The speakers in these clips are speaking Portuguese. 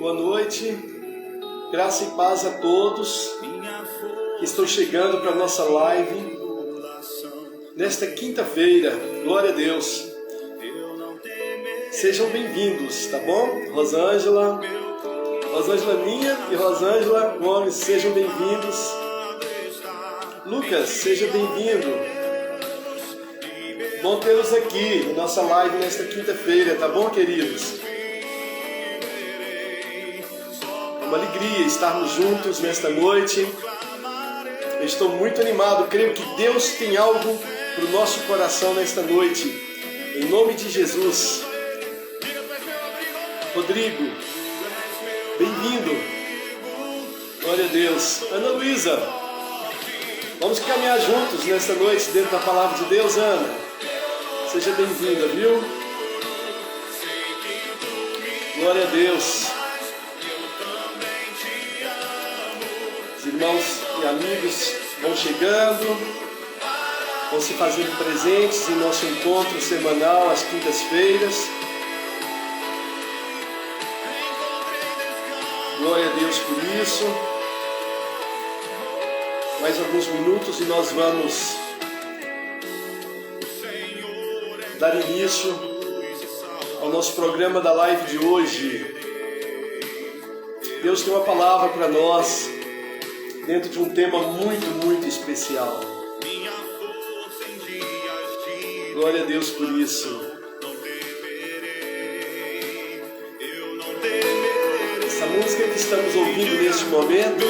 boa noite, graça e paz a todos que estão chegando para a nossa live nesta quinta-feira. Glória a Deus, sejam bem-vindos, tá bom? Rosângela minha e Rosângela Gomes, sejam bem-vindos. Lucas, seja bem-vindo. Bom tê-los aqui na nossa live nesta quinta-feira, tá bom, queridos? É uma alegria estarmos juntos nesta noite. Eu estou muito animado, creio que Deus tem algo para o nosso coração nesta noite. Em nome de Jesus. Rodrigo, bem-vindo. Glória a Deus. Ana Luísa, vamos caminhar juntos nesta noite dentro da palavra de Deus, Ana. Seja bem-vinda, viu? Glória a Deus. Os irmãos e amigos vão chegando, vão se fazendo presentes em nosso encontro semanal às quintas-feiras. Glória a Deus por isso. Mais alguns minutos e nós vamos dar início ao nosso programa da live de hoje. Deus tem uma palavra para nós dentro de um tema muito, muito especial. Glória a Deus por isso. Essa música que estamos ouvindo neste momento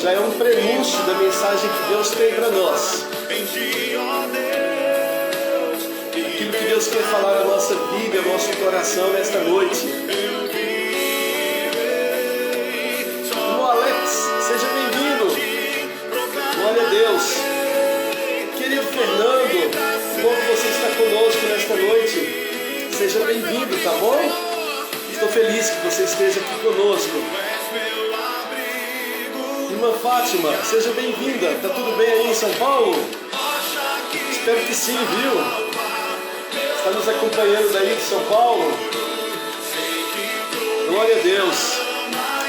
já é um prenúncio da mensagem que Deus tem para nós. Aquilo que Deus quer falar à nossa vida, ao nosso coração nesta noite. Irmão Alex, seja bem-vindo. Glória a Deus. Querido Fernando, como você está conosco nesta noite? Seja bem-vindo, tá bom? Estou feliz que você esteja aqui conosco. Irmã Fátima, seja bem-vinda. Tá tudo bem aí em São Paulo? Espero que sim, viu? Está nos acompanhando daí de São Paulo? Glória a Deus.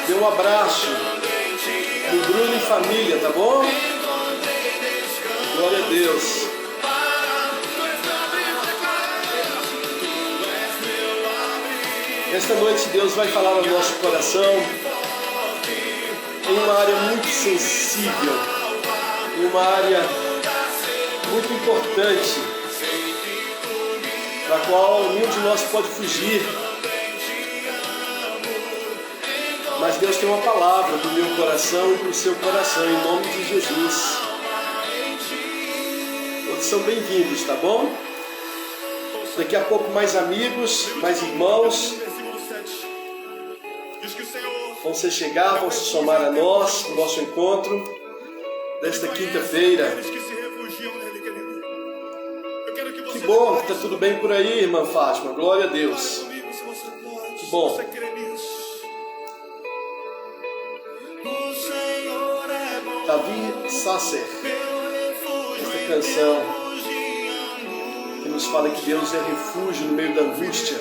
Dê um abraço do Bruno e família, tá bom? Glória a Deus. Esta noite Deus vai falar ao nosso coração em uma área muito sensível, em uma área muito importante, da qual nenhum de nós pode fugir. Mas Deus tem uma palavra para o meu coração e para o seu coração, em nome de Jesus. Todos são bem-vindos, tá bom? Daqui a pouco mais amigos, mais irmãos vão se chegar, vão se somar a nós, no nosso encontro desta quinta-feira. Que bom, está tudo bem por aí, irmã Fátima, glória a Deus. Que bom. Davi Sasser, esta canção que nos fala que Deus é refúgio no meio da angústia.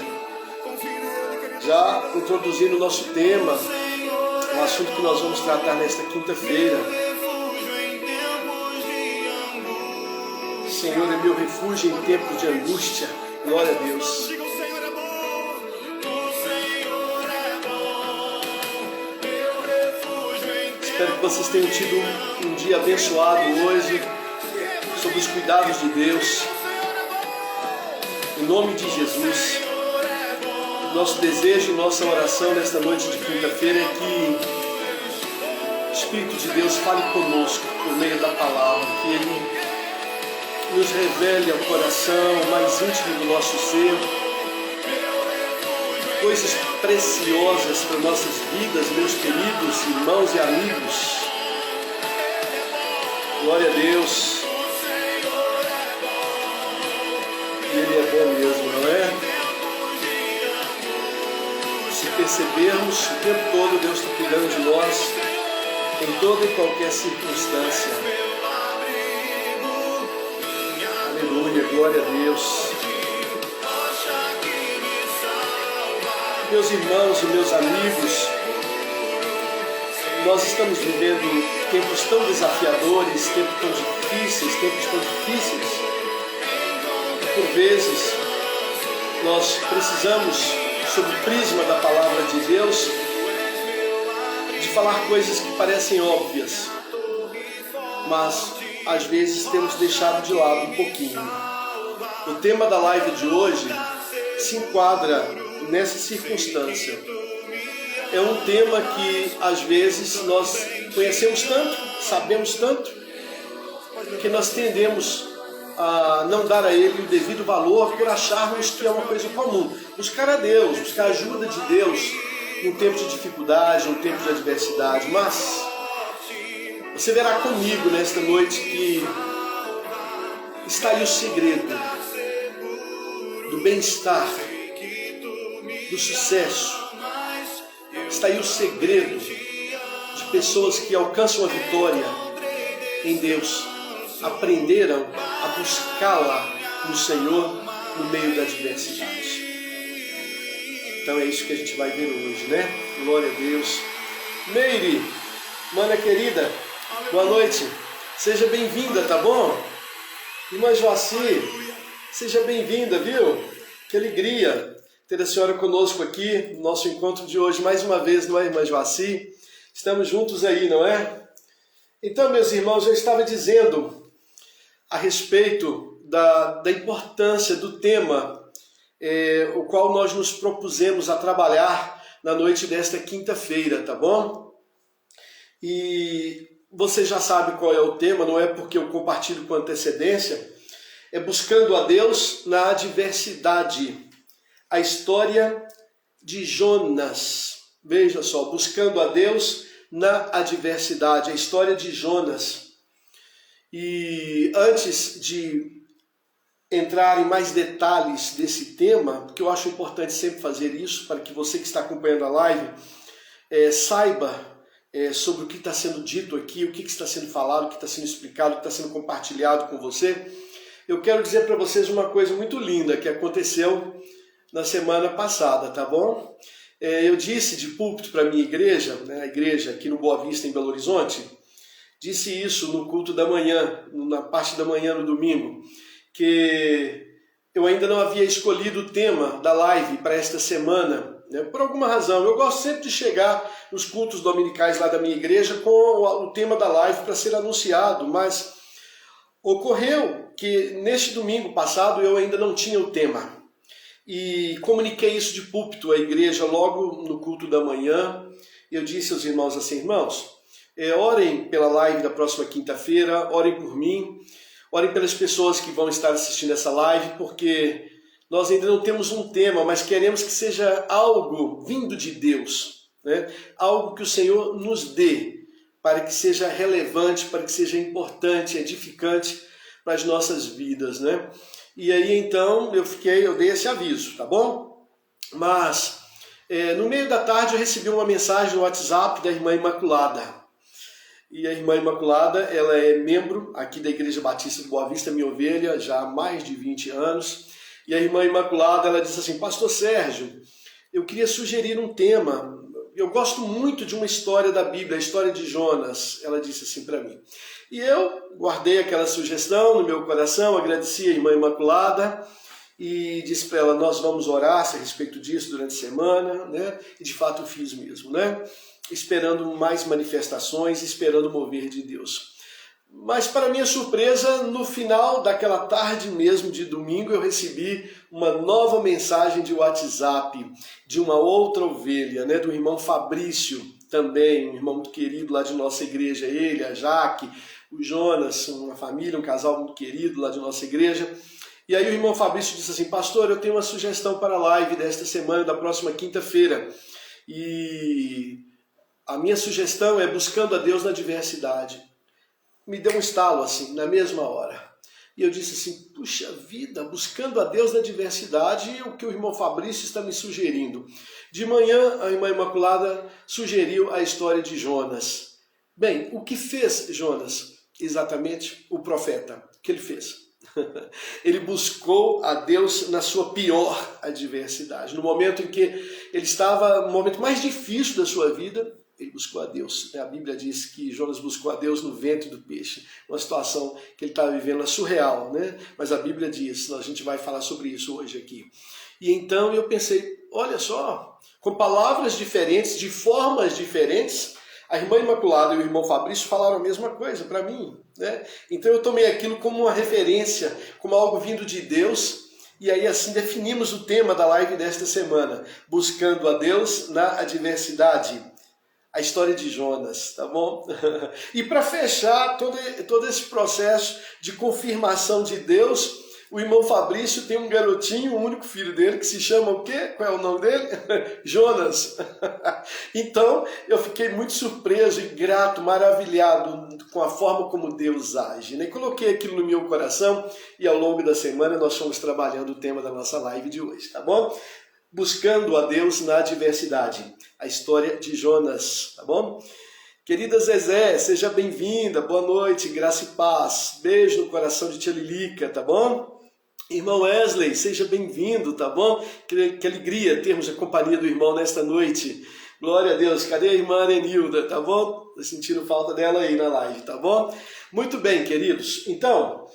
Já introduzindo o nosso tema, o assunto que nós vamos tratar nesta quinta-feira. Senhor é meu refúgio em tempo de angústia. Glória a Deus. Espero que vocês tenham tido um dia abençoado hoje, sob os cuidados de Deus. Em nome de Jesus. Nosso desejo, nossa oração nesta noite de quinta-feira é que o Espírito de Deus fale conosco por meio da palavra, que Ele nos revele ao coração mais íntimo do nosso ser coisas preciosas para nossas vidas, meus queridos irmãos e amigos. Glória a Deus. Ele é bom mesmo, não é? Se percebermos, o tempo todo Deus está cuidando de nós, em toda e qualquer circunstância. Aleluia, glória a Deus. Meus irmãos e meus amigos, nós estamos vivendo tempos tão desafiadores, tempos tão difíceis, e por vezes nós precisamos, sob o prisma da palavra de Deus, de falar coisas que parecem óbvias, mas às vezes temos deixado de lado um pouquinho. O tema da live de hoje se enquadra nessa circunstância. É um tema que às vezes nós conhecemos tanto, sabemos tanto, que nós tendemos a não dar a ele o devido valor por acharmos que é uma coisa comum. Buscar a Deus, buscar a ajuda de Deus em um tempo de dificuldade, em um tempo de adversidade. Mas você verá comigo nesta noite que está aí o segredo do bem-estar, do sucesso. Está aí o segredo de pessoas que alcançam a vitória em Deus. Aprenderam a buscá-la no Senhor no meio da adversidade. Então é isso que a gente vai ver hoje, né? Glória a Deus. Meire, mana querida, boa noite. Seja bem-vinda, tá bom? Irmã Joaci, seja bem-vinda, viu? Que alegria ter a senhora conosco aqui no nosso encontro de hoje, mais uma vez, não é, irmã Joaci? Estamos juntos aí, não é? Então, meus irmãos, eu estava dizendo a respeito da importância do tema, o qual nós nos propusemos a trabalhar na noite desta quinta-feira, tá bom? E você já sabe qual é o tema, não é porque eu compartilho com antecedência, é buscando a Deus na adversidade. A história de Jonas. Veja só, buscando a Deus na adversidade. A história de Jonas. E antes de entrar em mais detalhes desse tema, porque eu acho importante sempre fazer isso, para que você que está acompanhando a live saiba sobre o que está sendo dito aqui, o que está sendo falado, o que está sendo explicado, o que está sendo compartilhado com você. Eu quero dizer para vocês uma coisa muito linda que aconteceu na semana passada, tá bom? Eu disse de púlpito para a minha igreja, né, a igreja aqui no Boa Vista, em Belo Horizonte, disse isso no culto da manhã, na parte da manhã no domingo, que eu ainda não havia escolhido o tema da live para esta semana, né, por alguma razão. Eu gosto sempre de chegar nos cultos dominicais lá da minha igreja com o tema da live para ser anunciado, mas ocorreu que neste domingo passado eu ainda não tinha o tema. E comuniquei isso de púlpito à igreja logo no culto da manhã. Eu disse aos irmãos assim, irmãos, orem pela live da próxima quinta-feira, orem por mim, orem pelas pessoas que vão estar assistindo essa live, porque nós ainda não temos um tema, mas queremos que seja algo vindo de Deus, né? Algo que o Senhor nos dê, para que seja relevante, para que seja importante, edificante para as nossas vidas, né? E aí então eu dei esse aviso, tá bom? Mas no meio da tarde eu recebi uma mensagem no WhatsApp da irmã Imaculada. E a irmã Imaculada, ela é membro aqui da Igreja Batista de Boa Vista, minha ovelha, já há mais de 20 anos. E a irmã Imaculada, ela disse assim, Pastor Sérgio, eu queria sugerir um tema. Eu gosto muito de uma história da Bíblia, a história de Jonas. Ela disse assim para mim. E eu guardei aquela sugestão no meu coração, agradeci a irmã Imaculada e disse para ela, nós vamos orar a respeito disso durante a semana, né? E de fato eu fiz mesmo, né? Esperando mais manifestações, esperando o mover de Deus. Mas para minha surpresa, no final daquela tarde mesmo de domingo, eu recebi uma nova mensagem de WhatsApp de uma outra ovelha, né? Do irmão Fabrício, também, um irmão muito querido lá de nossa igreja, ele, a Jaque, o Jonas, uma família, um casal muito querido lá de nossa igreja. E aí o irmão Fabrício disse assim, pastor, eu tenho uma sugestão para a live desta semana, da próxima quinta-feira. E a minha sugestão é buscando a Deus na adversidade. Me deu um estalo assim, na mesma hora. E eu disse assim, puxa vida, buscando a Deus na adversidade, e o que o irmão Fabrício está me sugerindo. De manhã, a irmã Imaculada sugeriu a história de Jonas. Bem, o que fez Jonas? Exatamente o profeta. O que ele fez? Ele buscou a Deus na sua pior adversidade. No momento em que ele estava no momento mais difícil da sua vida, ele buscou a Deus. A Bíblia diz que Jonas buscou a Deus no ventre do peixe, uma situação que ele estava vivendo é surreal, né? Mas a Bíblia diz, a gente vai falar sobre isso hoje aqui. E então eu pensei, olha só, com palavras diferentes, de formas diferentes, a irmã Imaculada e o irmão Fabrício falaram a mesma coisa para mim, né? Então eu tomei aquilo como uma referência, como algo vindo de Deus, e aí assim definimos o tema da live desta semana, buscando a Deus na adversidade. A história de Jonas, tá bom? E para fechar todo esse processo de confirmação de Deus, o irmão Fabrício tem um garotinho, o único filho dele, que se chama o quê? Qual é o nome dele? Jonas. Então, eu fiquei muito surpreso e grato, maravilhado com a forma como Deus age, né? Coloquei aquilo no meu coração e ao longo da semana nós fomos trabalhando o tema da nossa live de hoje, tá bom? Buscando a Deus na adversidade. A história de Jonas, tá bom? Querida Zezé, seja bem-vinda, boa noite, graça e paz. Beijo no coração de tia Lilica, tá bom? Irmão Wesley, seja bem-vindo, tá bom? Que alegria termos a companhia do irmão nesta noite. Glória a Deus. Cadê a irmã Arenilda, tá bom? Tô sentindo falta dela aí na live, tá bom? Muito bem, queridos. Então,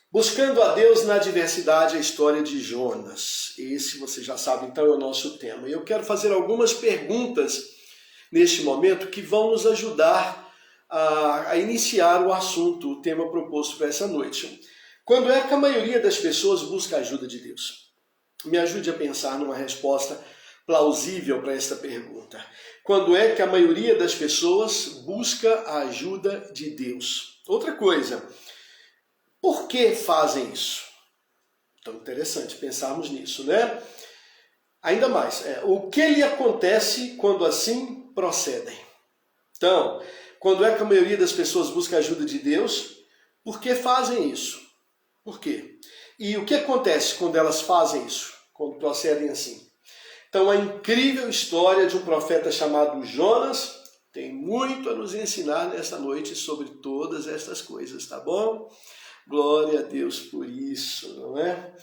buscando a Deus na adversidade, a história de Jonas. Esse, você já sabe, então, é o nosso tema. E eu quero fazer algumas perguntas neste momento que vão nos ajudar a iniciar o assunto, o tema proposto para essa noite. Quando é que a maioria das pessoas busca a ajuda de Deus? Me ajude a pensar numa resposta plausível para esta pergunta. Quando é que a maioria das pessoas busca a ajuda de Deus? Outra coisa, por que fazem isso? Então, interessante pensarmos nisso, né? Ainda mais, o que lhe acontece quando assim procedem? Então, quando é que a maioria das pessoas busca a ajuda de Deus? Por que fazem isso? Por quê? E o que acontece quando elas fazem isso? Quando procedem assim? Então, a incrível história de um profeta chamado Jonas tem muito a nos ensinar nesta noite sobre todas estas coisas, tá bom? Glória a Deus por isso, não é?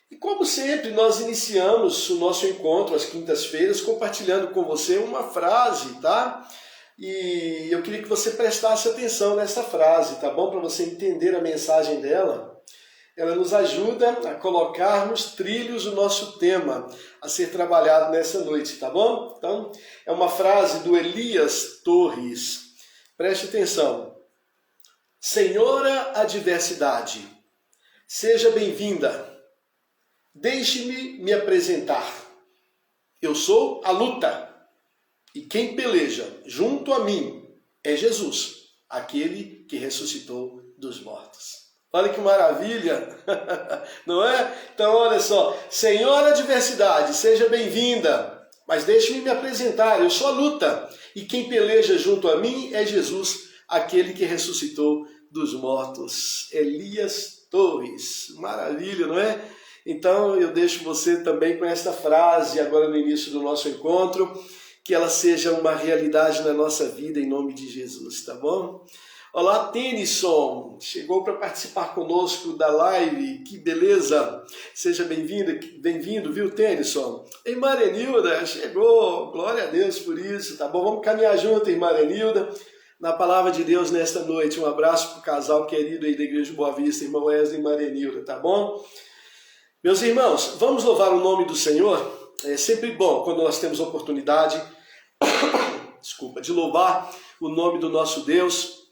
E como sempre, nós iniciamos o nosso encontro às quintas-feiras compartilhando com você uma frase, tá? E eu queria que você prestasse atenção nessa frase, tá bom? Para você entender a mensagem dela. Ela nos ajuda a colocar nos trilhos o nosso tema a ser trabalhado nessa noite, tá bom? Então, é uma frase do Elias Torres. Preste atenção. Senhora adversidade, seja bem-vinda. Deixe-me me apresentar. Eu sou a luta, e quem peleja junto a mim é Jesus, aquele que ressuscitou dos mortos. Olha que maravilha, não é? Então, olha só, Senhora adversidade, seja bem-vinda, mas deixe-me me apresentar, eu sou a luta, e quem peleja junto a mim é Jesus, aquele que ressuscitou dos mortos. Elias Torres, maravilha, não é? Então, eu deixo você também com esta frase, agora no início do nosso encontro, que ela seja uma realidade na nossa vida, em nome de Jesus, tá bom? Olá, Tennyson, chegou para participar conosco da live, que beleza, seja bem-vindo, viu, Tennyson? Irmã Arenilda, chegou, glória a Deus por isso, tá bom? Vamos caminhar junto, irmã Arenilda, na palavra de Deus nesta noite. Um abraço para o casal querido aí da Igreja de Boa Vista, irmão Wesley e irmã Arenilda, tá bom? Meus irmãos, vamos louvar o nome do Senhor? É sempre bom quando nós temos a oportunidade, de louvar o nome do nosso Deus,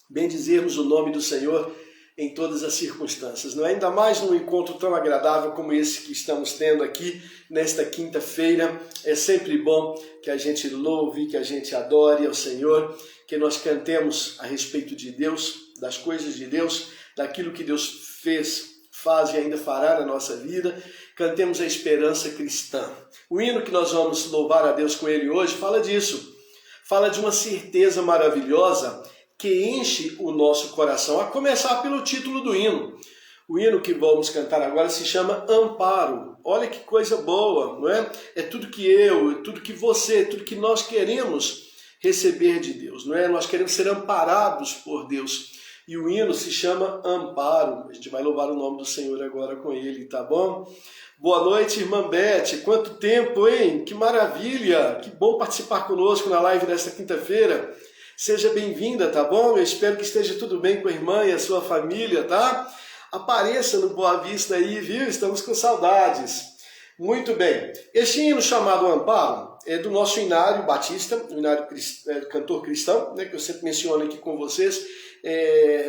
bendizermos o nome do Senhor em todas as circunstâncias, não é? Ainda mais num encontro tão agradável como esse que estamos tendo aqui nesta quinta-feira. É sempre bom que a gente louve, que a gente adore ao Senhor, que nós cantemos a respeito de Deus, das coisas de Deus, daquilo que Deus fez, faz e ainda fará na nossa vida. Cantemos a esperança cristã. O hino que nós vamos louvar a Deus com ele hoje fala disso. Fala de uma certeza maravilhosa que enche o nosso coração, a começar pelo título do hino. O hino que vamos cantar agora se chama Amparo. Olha que coisa boa, não é? É tudo que eu, é tudo que você, é tudo que nós queremos receber de Deus, não é? Nós queremos ser amparados por Deus. E o hino se chama Amparo. A gente vai louvar o nome do Senhor agora com ele, tá bom? Boa noite, irmã Beth. Quanto tempo, hein? Que maravilha! Que bom participar conosco na live desta quinta-feira. Seja bem-vinda, tá bom? Eu espero que esteja tudo bem com a irmã e a sua família, tá? Apareça no Boa Vista aí, viu? Estamos com saudades. Muito bem. Este hino chamado Amparo é do nosso Inário Batista, o Inário Cantor Cristão, né, que eu sempre menciono aqui com vocês.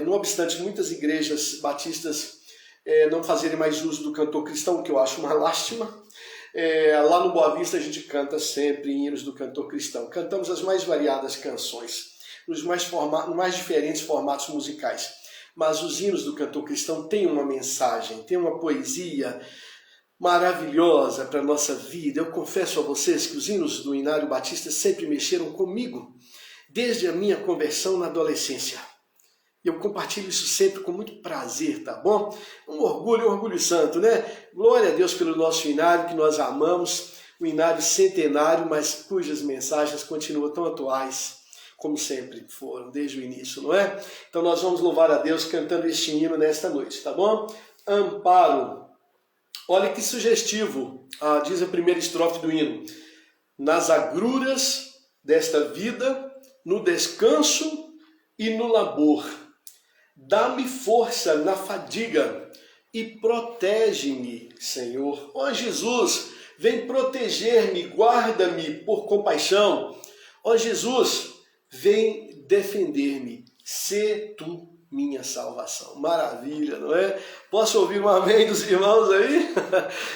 Não obstante muitas igrejas batistas não fazerem mais uso do cantor cristão, que eu acho uma lástima, lá no Boa Vista a gente canta sempre hinos do cantor cristão. Cantamos as mais variadas canções, nos mais diferentes formatos musicais. Mas os hinos do cantor cristão têm uma mensagem, têm uma poesia maravilhosa para a nossa vida. Eu confesso a vocês que os hinos do Inário Batista sempre mexeram comigo, desde a minha conversão na adolescência. E eu compartilho isso sempre com muito prazer, tá bom? Um orgulho santo, né? Glória a Deus pelo nosso Inário, que nós amamos, o Inário centenário, mas cujas mensagens continuam tão atuais, como sempre foram, desde o início, não é? Então nós vamos louvar a Deus cantando este hino nesta noite, tá bom? Amparo. Olha que sugestivo, diz a primeira estrofe do hino. Nas agruras desta vida, no descanso e no labor, dá-me força na fadiga e protege-me, Senhor. Ó Jesus, vem proteger-me, guarda-me por compaixão. Ó Jesus, vem defender-me, sê tu minha salvação. Maravilha, não é? Posso ouvir um amém dos irmãos aí?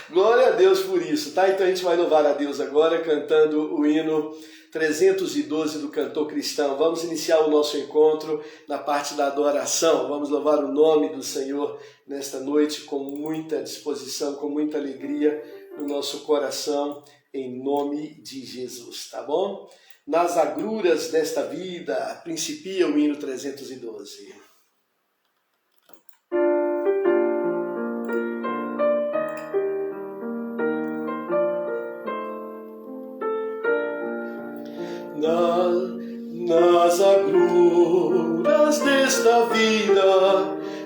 Glória a Deus por isso, tá? Então a gente vai louvar a Deus agora cantando o hino 312 do Cantor Cristão. Vamos iniciar o nosso encontro na parte da adoração. Vamos louvar o nome do Senhor nesta noite com muita disposição, com muita alegria no nosso coração, em nome de Jesus, tá bom? Nas agruras desta vida, principia o hino 312. Nas agruras desta vida,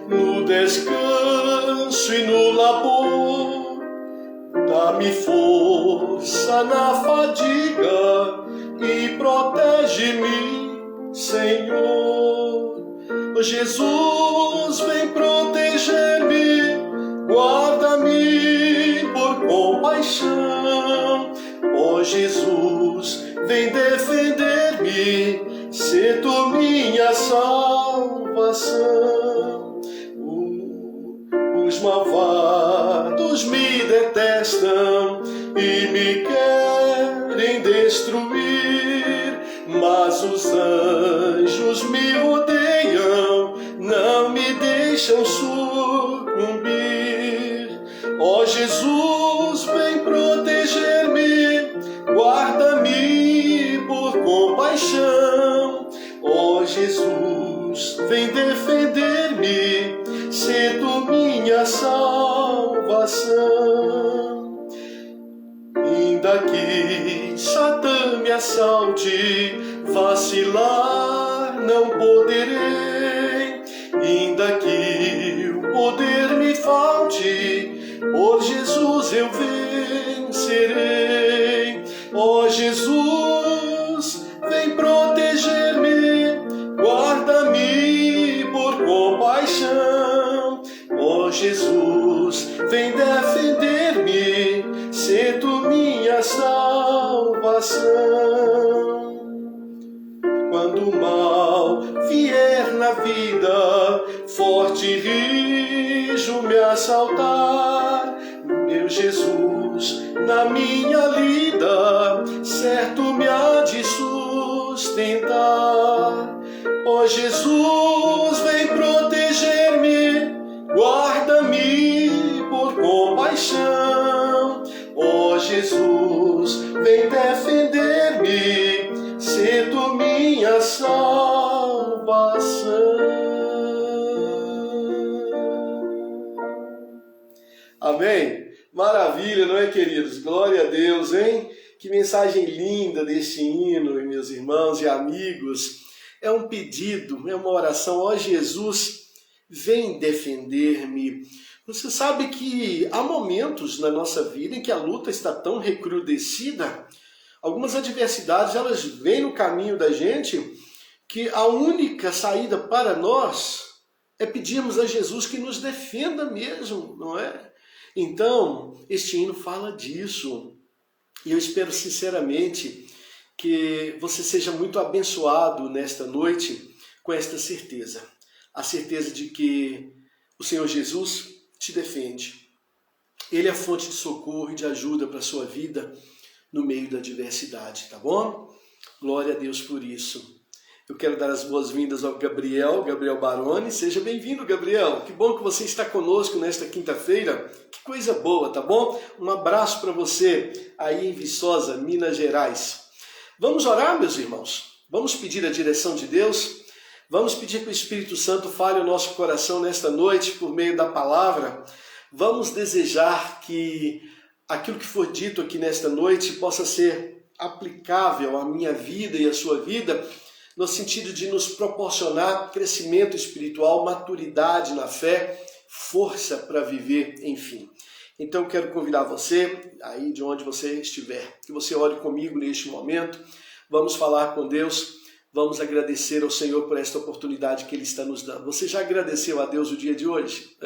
no descanso e no labor, dá-me força na fadiga e protege-me, Senhor. Oh, Jesus, vem proteger-me, guarda-me por compaixão. Oh, Jesus, vem defender-me, sê tu minha salvação. Os malvados me detestam e me querem destruir, mas os anjos me odeiam, não me deixam sucumbir. Ó Jesus, vem proteger-me, guarda-me por compaixão. Ó Jesus, vem defender-me, sê tu minha salvação. Ainda que Satã me assalte, vacilar não poderei. Ainda que o poder me falte, por Jesus eu vencerei. Ó Jesus, vem proteger-me, guarda-me por compaixão. Ó Jesus, vem defender-me, sê tu minha salvação. Quando o mal vier na vida, forte e rijo me assaltar, meu Jesus, na minha lida, certo me há de sustentar. Ó Jesus, vem proteger-me, guarda-me por compaixão. Ó Jesus, vem defender-me, sê tu minha salvação. Amém? Maravilha, não é, queridos? Glória a Deus, hein? Que mensagem linda deste hino, meus irmãos e amigos. É um pedido, é uma oração. Ó Jesus, vem defender-me. Você sabe que há momentos na nossa vida em que a luta está tão recrudescida, algumas adversidades elas vêm no caminho da gente, que a única saída para nós é pedirmos a Jesus que nos defenda mesmo, não é? Então, este hino fala disso. E eu espero sinceramente que você seja muito abençoado nesta noite com esta certeza. A certeza de que o Senhor Jesus te defende. Ele é a fonte de socorro e de ajuda para a sua vida no meio da adversidade, tá bom? Glória a Deus por isso. Eu quero dar as boas-vindas ao Gabriel Baroni. Seja bem-vindo, Gabriel. Que bom que você está conosco nesta quinta-feira. Que coisa boa, tá bom? Um abraço para você aí em Viçosa, Minas Gerais. Vamos orar, meus irmãos? Vamos pedir a direção de Deus? Vamos pedir que o Espírito Santo fale o nosso coração nesta noite por meio da palavra. Vamos desejar que aquilo que for dito aqui nesta noite possa ser aplicável à minha vida e à sua vida, no sentido de nos proporcionar crescimento espiritual, maturidade na fé, força para viver, enfim. Então eu quero convidar você, aí de onde você estiver, que você ore comigo neste momento. Vamos falar com Deus, vamos agradecer ao Senhor por esta oportunidade que Ele está nos dando. Você já agradeceu a Deus o dia de hoje?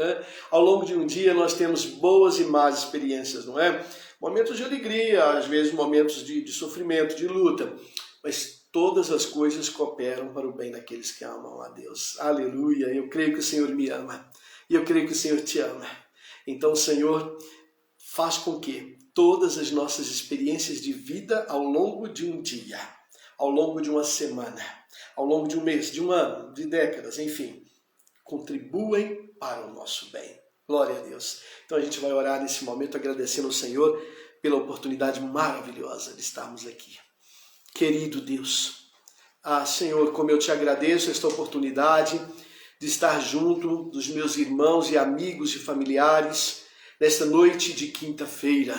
Ao longo de um dia nós temos boas e más experiências, não é? Momentos de alegria, às vezes momentos de sofrimento, de luta, mas todas as coisas cooperam para o bem daqueles que amam a Deus. Aleluia! Eu creio que o Senhor me ama e eu creio que o Senhor te ama. Então, Senhor, faz com que todas as nossas experiências de vida ao longo de um dia, ao longo de uma semana, ao longo de um mês, de um ano, de décadas, enfim, contribuem para o nosso bem. Glória a Deus. Então a gente vai orar nesse momento agradecendo ao Senhor pela oportunidade maravilhosa de estarmos aqui. Querido Deus, Senhor, como eu te agradeço esta oportunidade de estar junto dos meus irmãos e amigos e familiares nesta noite de quinta-feira.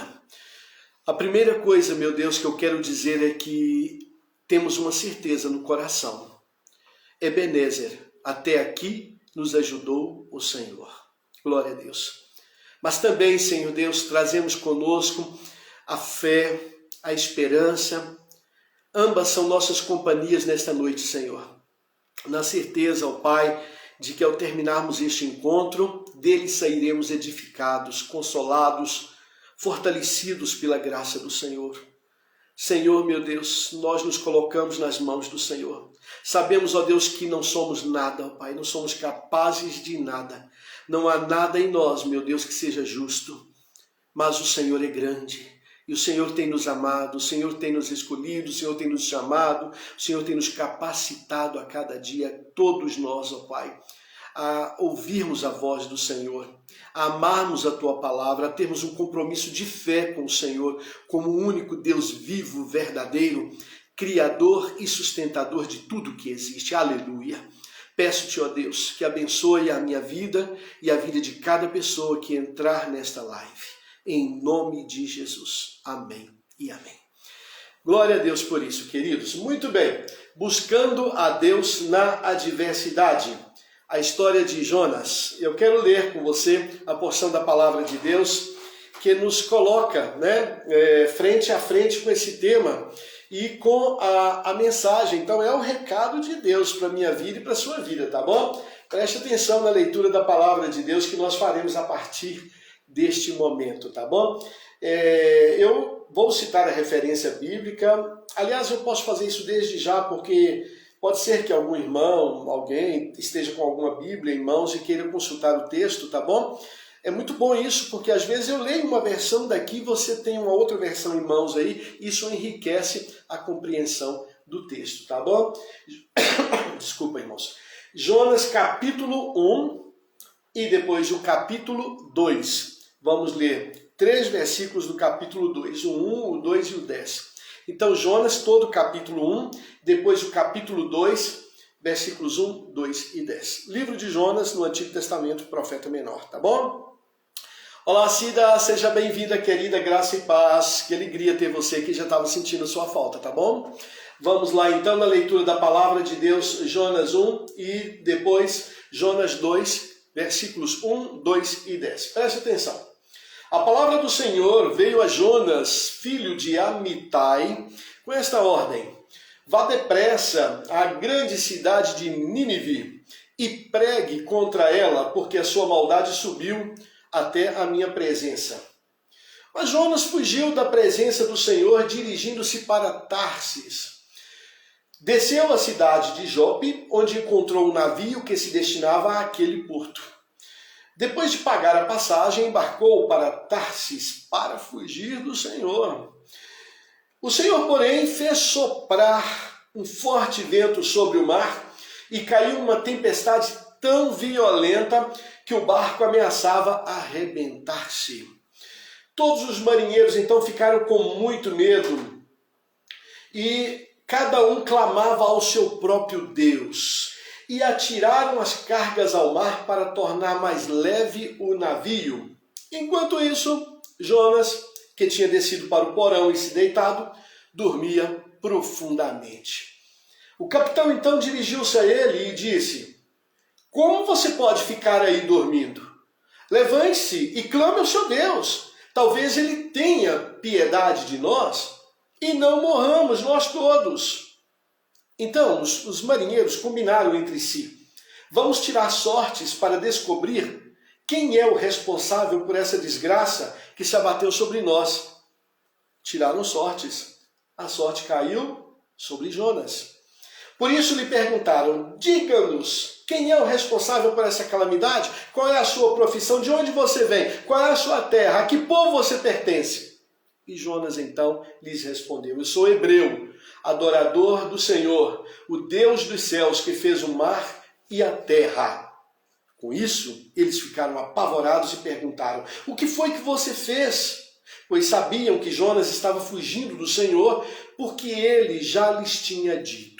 A primeira coisa, meu Deus, que eu quero dizer é que temos uma certeza no coração. Ebenezer, até aqui nos ajudou o Senhor. Glória a Deus. Mas também, Senhor Deus, trazemos conosco a fé, a esperança. Ambas são nossas companhias nesta noite, Senhor. Na certeza, ó Pai, de que ao terminarmos este encontro, dele sairemos edificados, consolados, fortalecidos pela graça do Senhor. Senhor, meu Deus, nós nos colocamos nas mãos do Senhor. Sabemos, ó Deus, que não somos nada, ó Pai, não somos capazes de nada. Não há nada em nós, meu Deus, que seja justo. Mas o Senhor é grande. E o Senhor tem nos amado, o Senhor tem nos escolhido, o Senhor tem nos chamado, o Senhor tem nos capacitado a cada dia, todos nós, ó Pai, a ouvirmos a voz do Senhor, a amarmos a Tua palavra, a termos um compromisso de fé com o Senhor, como o único Deus vivo, verdadeiro, Criador e sustentador de tudo que existe. Aleluia! Peço-te, ó Deus, que abençoe a minha vida e a vida de cada pessoa que entrar nesta live. Em nome de Jesus. Amém e amém. Glória a Deus por isso, queridos. Muito bem. Buscando a Deus na adversidade. A história de Jonas. Eu quero ler com você a porção da palavra de Deus que nos coloca, frente a frente com esse tema e com a mensagem. Então é o recado de Deus para a minha vida e para a sua vida, tá bom? Preste atenção na leitura da palavra de Deus que nós faremos a partir deste momento, tá bom? Eu vou citar a referência bíblica. Aliás, eu posso fazer isso desde já, porque pode ser que algum irmão, alguém esteja com alguma Bíblia em mãos e queira consultar o texto, tá bom? É muito bom isso, porque às vezes eu leio uma versão daqui, você tem uma outra versão em mãos aí, isso enriquece a compreensão do texto, tá bom? Desculpa, irmãos. Jonas capítulo 1 e depois o capítulo 2. Vamos ler 3 versículos do capítulo 2, o 1, o 2 e o 10. Então, Jonas, todo o capítulo 1, depois o capítulo 2, versículos 1, 2 e 10. Livro de Jonas, no Antigo Testamento, profeta menor, tá bom? Olá, Cida, seja bem-vinda, querida, graça e paz. Que alegria ter você aqui, já estava sentindo sua falta, tá bom? Vamos lá, então, na leitura da palavra de Deus, Jonas 1 e depois Jonas 2, versículos 1, 2 e 10. Preste atenção. A palavra do Senhor veio a Jonas, filho de Amitai, com esta ordem: vá depressa à grande cidade de Nínive e pregue contra ela, porque a sua maldade subiu até a minha presença. Mas Jonas fugiu da presença do Senhor, dirigindo-se para Tarsis. Desceu à cidade de Jope, onde encontrou um navio que se destinava àquele porto. Depois de pagar a passagem, embarcou para Tarsis para fugir do Senhor. O Senhor, porém, fez soprar um forte vento sobre o mar e caiu uma tempestade tão violenta que o barco ameaçava arrebentar-se. Todos os marinheiros então ficaram com muito medo e cada um clamava ao seu próprio Deus e atiraram as cargas ao mar para tornar mais leve o navio. Enquanto isso, Jonas, que tinha descido para o porão e se deitado, dormia profundamente. O capitão então dirigiu-se a ele e disse: como você pode ficar aí dormindo? Levante-se e clame ao seu Deus. Talvez ele tenha piedade de nós e não morramos nós todos. Então os marinheiros combinaram entre si: vamos tirar sortes para descobrir quem é o responsável por essa desgraça que se abateu sobre nós. Tiraram sortes. A sorte caiu sobre Jonas. Por isso lhe perguntaram: diga-nos, quem é o responsável por essa calamidade? Qual é a sua profissão? De onde você vem? Qual é a sua terra? A que povo você pertence? E Jonas então lhes respondeu: eu sou hebreu, adorador do Senhor, o Deus dos céus que fez o mar e a terra. Com isso, eles ficaram apavorados e perguntaram: o que foi que você fez? Pois sabiam que Jonas estava fugindo do Senhor, porque ele já lhes tinha dito.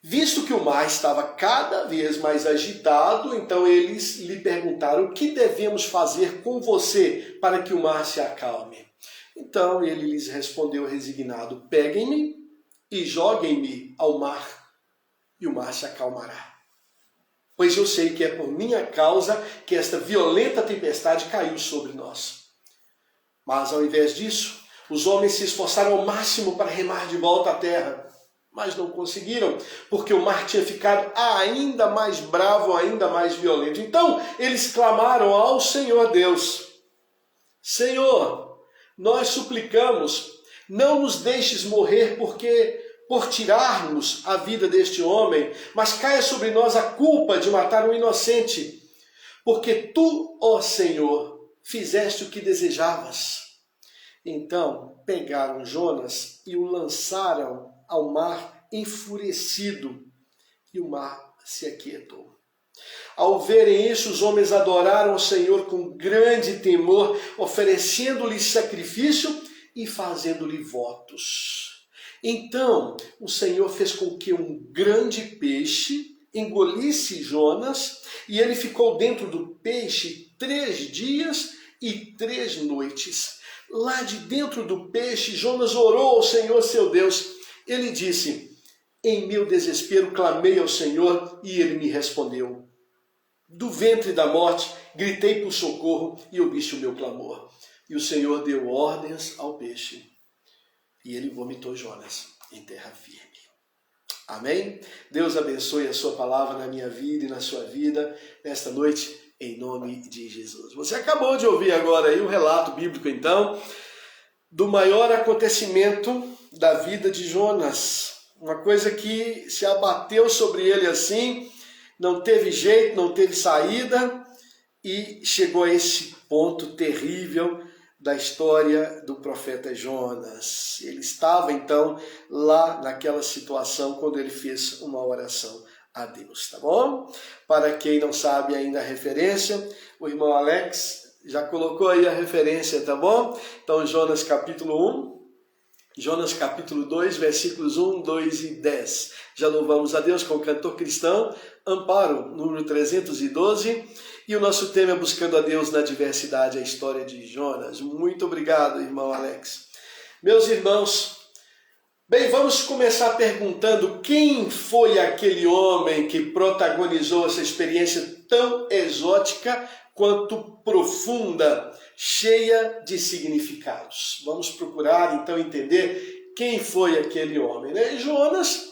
Visto que o mar estava cada vez mais agitado, então eles lhe perguntaram: o que devemos fazer com você para que o mar se acalme? Então ele lhes respondeu resignado: peguem-me e joguem-me ao mar, e o mar se acalmará. Pois eu sei que é por minha causa que esta violenta tempestade caiu sobre nós. Mas ao invés disso, os homens se esforçaram ao máximo para remar de volta à terra. Mas não conseguiram, porque o mar tinha ficado ainda mais bravo, ainda mais violento. Então eles clamaram ao Senhor Deus: Senhor, nós suplicamos, não nos deixes morrer por tirarmos a vida deste homem, mas caia sobre nós a culpa de matar um inocente, porque tu, ó Senhor, fizeste o que desejavas. Então pegaram Jonas e o lançaram ao mar enfurecido, e o mar se aquietou. Ao verem isso, os homens adoraram o Senhor com grande temor, oferecendo-lhe sacrifício e fazendo-lhe votos. Então o Senhor fez com que um grande peixe engolisse Jonas, e ele ficou dentro do peixe 3 dias e 3 noites. Lá de dentro do peixe, Jonas orou ao Senhor seu Deus. Ele disse: em meu desespero clamei ao Senhor e ele me respondeu. Do ventre da morte gritei por socorro e ouviste o meu clamor. E o Senhor deu ordens ao peixe e ele vomitou Jonas em terra firme. Amém? Deus abençoe a sua palavra na minha vida e na sua vida nesta noite, em nome de Jesus. Você acabou de ouvir agora aí um relato bíblico, então, do maior acontecimento da vida de Jonas. Uma coisa que se abateu sobre ele assim, não teve jeito, não teve saída, e chegou a esse ponto terrível da história do profeta Jonas. Ele estava, então, lá naquela situação quando ele fez uma oração a Deus, tá bom? Para quem não sabe ainda a referência, o irmão Alex já colocou aí a referência, tá bom? Então, Jonas capítulo 1, Jonas capítulo 2, versículos 1, 2 e 10. Já louvamos a Deus com o cantor cristão, Amparo, número 312. E o nosso tema é Buscando a Deus na Diversidade, a história de Jonas. Muito obrigado, irmão Alex. Meus irmãos, bem, vamos começar perguntando quem foi aquele homem que protagonizou essa experiência tão exótica quanto profunda, cheia de significados. Vamos procurar então entender quem foi aquele homem, né? Jonas,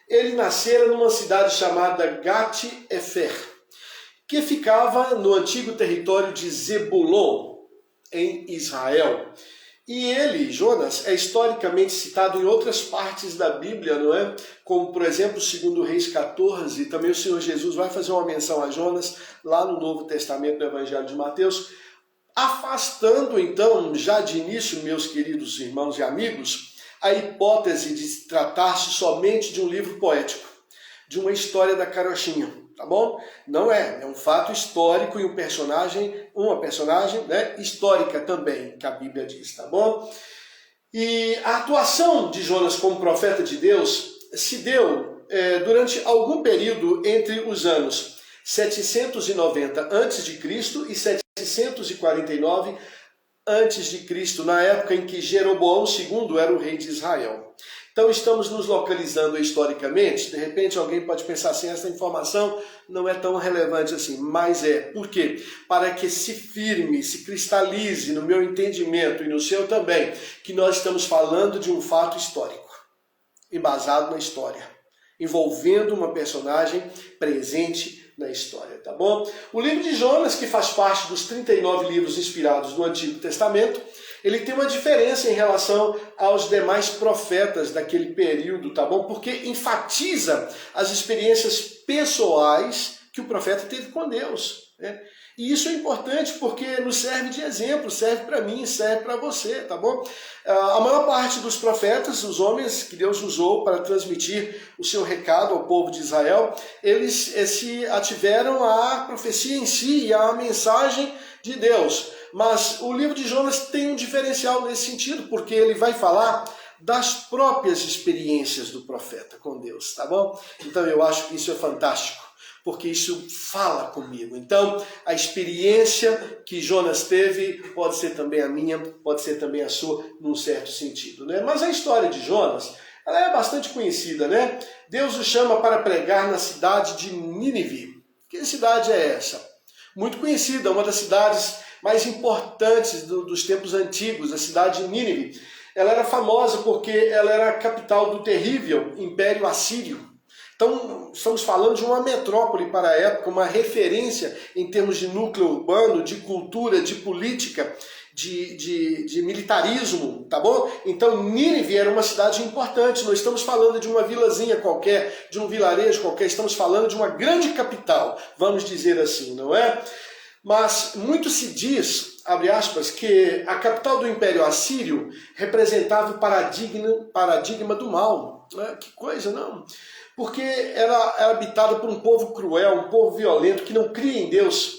ele nascera numa cidade chamada Gat-Efer, que ficava no antigo território de Zebulon, em Israel. E ele, Jonas, é historicamente citado em outras partes da Bíblia, não é? Como, por exemplo, 2 Reis 14, também o Senhor Jesus vai fazer uma menção a Jonas lá no Novo Testamento do Evangelho de Mateus, afastando, então, já de início, meus queridos irmãos e amigos, a hipótese de tratar-se somente de um livro poético, de uma história da carochinha, tá bom? Não é um fato histórico e uma personagem, né, histórica também, que a Bíblia diz, tá bom? E a atuação de Jonas como profeta de Deus se deu durante algum período entre os anos 790 a.C. e 749 a.C., na época em que Jeroboão II era o rei de Israel. Então estamos nos localizando historicamente. De repente alguém pode pensar assim, essa informação não é tão relevante assim, mas é. Por quê? Para que se firme, se cristalize no meu entendimento e no seu também, que nós estamos falando de um fato histórico, embasado na história, envolvendo uma personagem presente na história, tá bom? O livro de Jonas, que faz parte dos 39 livros inspirados no Antigo Testamento, ele tem uma diferença em relação aos demais profetas daquele período, tá bom? Porque enfatiza as experiências pessoais que o profeta teve com Deus, né? E isso é importante porque nos serve de exemplo, serve para mim, serve para você, tá bom? A maior parte dos profetas, os homens que Deus usou para transmitir o seu recado ao povo de Israel, eles se ativeram à profecia em si e à mensagem de Deus. Mas o livro de Jonas tem um diferencial nesse sentido, porque ele vai falar das próprias experiências do profeta com Deus, tá bom? Então eu acho que isso é fantástico, porque isso fala comigo. Então, a experiência que Jonas teve pode ser também a minha, pode ser também a sua, num certo sentido, né? Mas a história de Jonas, ela é bastante conhecida, né? Deus o chama para pregar na cidade de Nínive. Que cidade é essa? Muito conhecida, uma das cidades mais importantes dos tempos antigos, a cidade de Nínive. Ela era famosa porque ela era a capital do terrível Império Assírio. Então, estamos falando de uma metrópole para a época, uma referência em termos de núcleo urbano, de cultura, de política, de militarismo, tá bom? Então, Nínive era uma cidade importante, não estamos falando de uma vilazinha qualquer, de um vilarejo qualquer, estamos falando de uma grande capital, vamos dizer assim, não é? Mas muito se diz, abre aspas, que a capital do Império Assírio representava o paradigma do mal. Que coisa, não? Porque era habitada por um povo cruel, um povo violento, que não cria em Deus.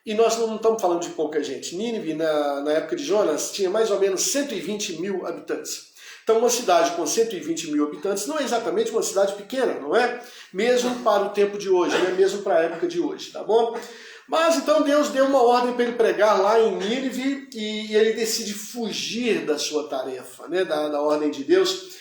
E nós não estamos falando de pouca gente. Nínive, na época de Jonas, tinha mais ou menos 120 mil habitantes. Então, uma cidade com 120 mil habitantes não é exatamente uma cidade pequena, não é? Mesmo para o tempo de hoje, né? Mesmo para a época de hoje, tá bom? Mas então Deus deu uma ordem para ele pregar lá em Nínive e ele decide fugir da sua tarefa, né? Da ordem de Deus,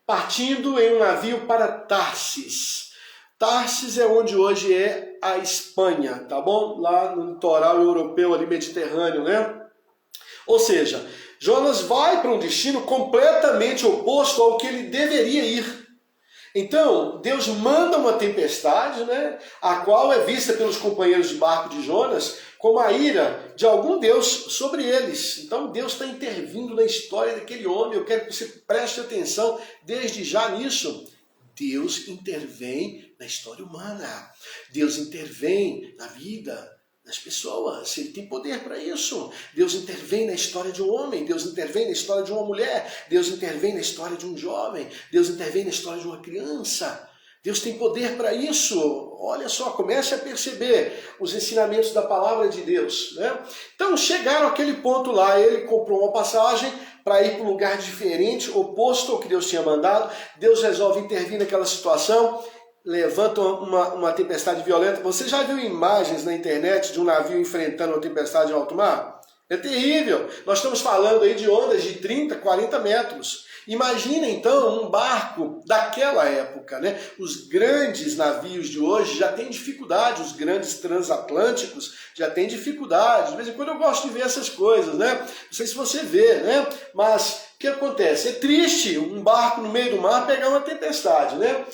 partindo em um navio para Tarsis. Tarsis é onde hoje é a Espanha, tá bom? Lá no litoral europeu, ali mediterrâneo, né? Ou seja, Jonas vai para um destino completamente oposto ao que ele deveria ir. Então, Deus manda uma tempestade, né, a qual é vista pelos companheiros de barco de Jonas como a ira de algum Deus sobre eles. Então, Deus está intervindo na história daquele homem. Eu quero que você preste atenção desde já nisso. Deus intervém na história humana. Deus intervém na vida das pessoas, ele tem poder para isso. Deus intervém na história de um homem, Deus intervém na história de uma mulher, Deus intervém na história de um jovem, Deus intervém na história de uma criança. Deus tem poder para isso. Olha só, comece a perceber os ensinamentos da palavra de Deus, né? Então chegaram àquele ponto lá, ele comprou uma passagem para ir para um lugar diferente, oposto ao que Deus tinha mandado. Deus resolve intervir naquela situação, levanta uma tempestade violenta. Você já viu imagens na internet de um navio enfrentando uma tempestade em alto mar? É terrível. Nós estamos falando aí de ondas de 30, 40 metros. Imagina então um barco daquela época, né? Os grandes navios de hoje já têm dificuldade, os grandes transatlânticos já têm dificuldade. De vez em quando eu gosto de ver essas coisas, né? Não sei se você vê, né? Mas o que acontece? É triste um barco no meio do mar pegar uma tempestade, né?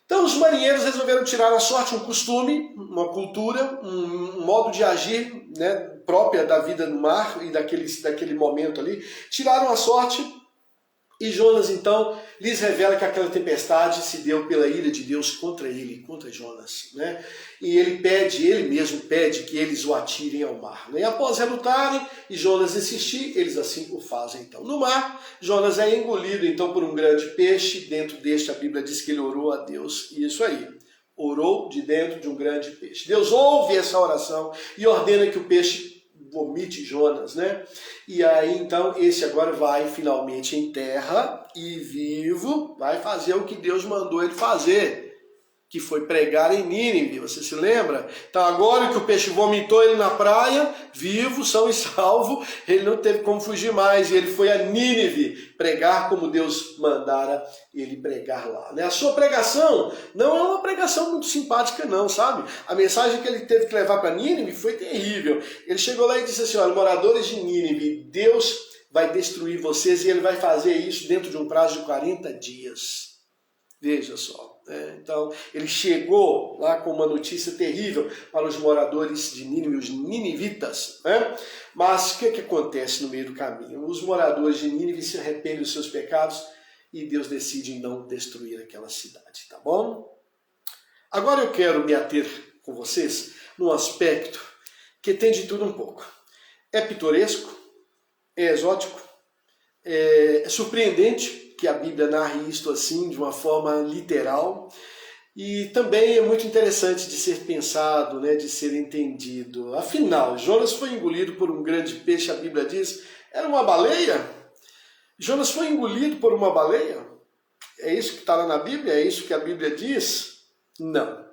Então os marinheiros resolveram tirar a sorte, um costume, uma cultura, um modo de agir, né, própria da vida no mar e daquele momento ali. Tiraram a sorte e Jonas então lhes revela que aquela tempestade se deu pela ira de Deus contra ele, contra Jonas, né? E ele mesmo pede que eles o atirem ao mar, né? E após relutarem e Jonas insistir, eles assim o fazem então. No mar, Jonas é engolido então por um grande peixe. Dentro deste a Bíblia diz que ele orou a Deus, e isso aí, orou de dentro de um grande peixe. Deus ouve essa oração e ordena que o peixe vomite Jonas, né? E aí então esse agora vai finalmente em terra e vivo vai fazer o que Deus mandou ele fazer, que foi pregar em Nínive, você se lembra? Então agora que o peixe vomitou ele na praia, vivo, são e salvo, ele não teve como fugir mais, e ele foi a Nínive pregar como Deus mandara ele pregar lá, né? A sua pregação não é uma pregação muito simpática não, sabe? A mensagem que ele teve que levar para Nínive foi terrível. Ele chegou lá e disse assim, olha, moradores de Nínive, Deus vai destruir vocês e ele vai fazer isso dentro de um prazo de 40 dias. Veja só. Então, ele chegou lá com uma notícia terrível para os moradores de Nínive, os ninivitas, né? Mas o que acontece no meio do caminho? Os moradores de Nínive se arrependem dos seus pecados e Deus decide não destruir aquela cidade, tá bom? Agora eu quero me ater com vocês num aspecto que tem de tudo um pouco. É pitoresco, é exótico, é surpreendente que a Bíblia narre isto assim, de uma forma literal, e também é muito interessante de ser pensado, né, de ser entendido. Afinal, Jonas foi engolido por um grande peixe, a Bíblia diz, era uma baleia? Jonas foi engolido por uma baleia? É isso que está lá na Bíblia? É isso que a Bíblia diz? Não.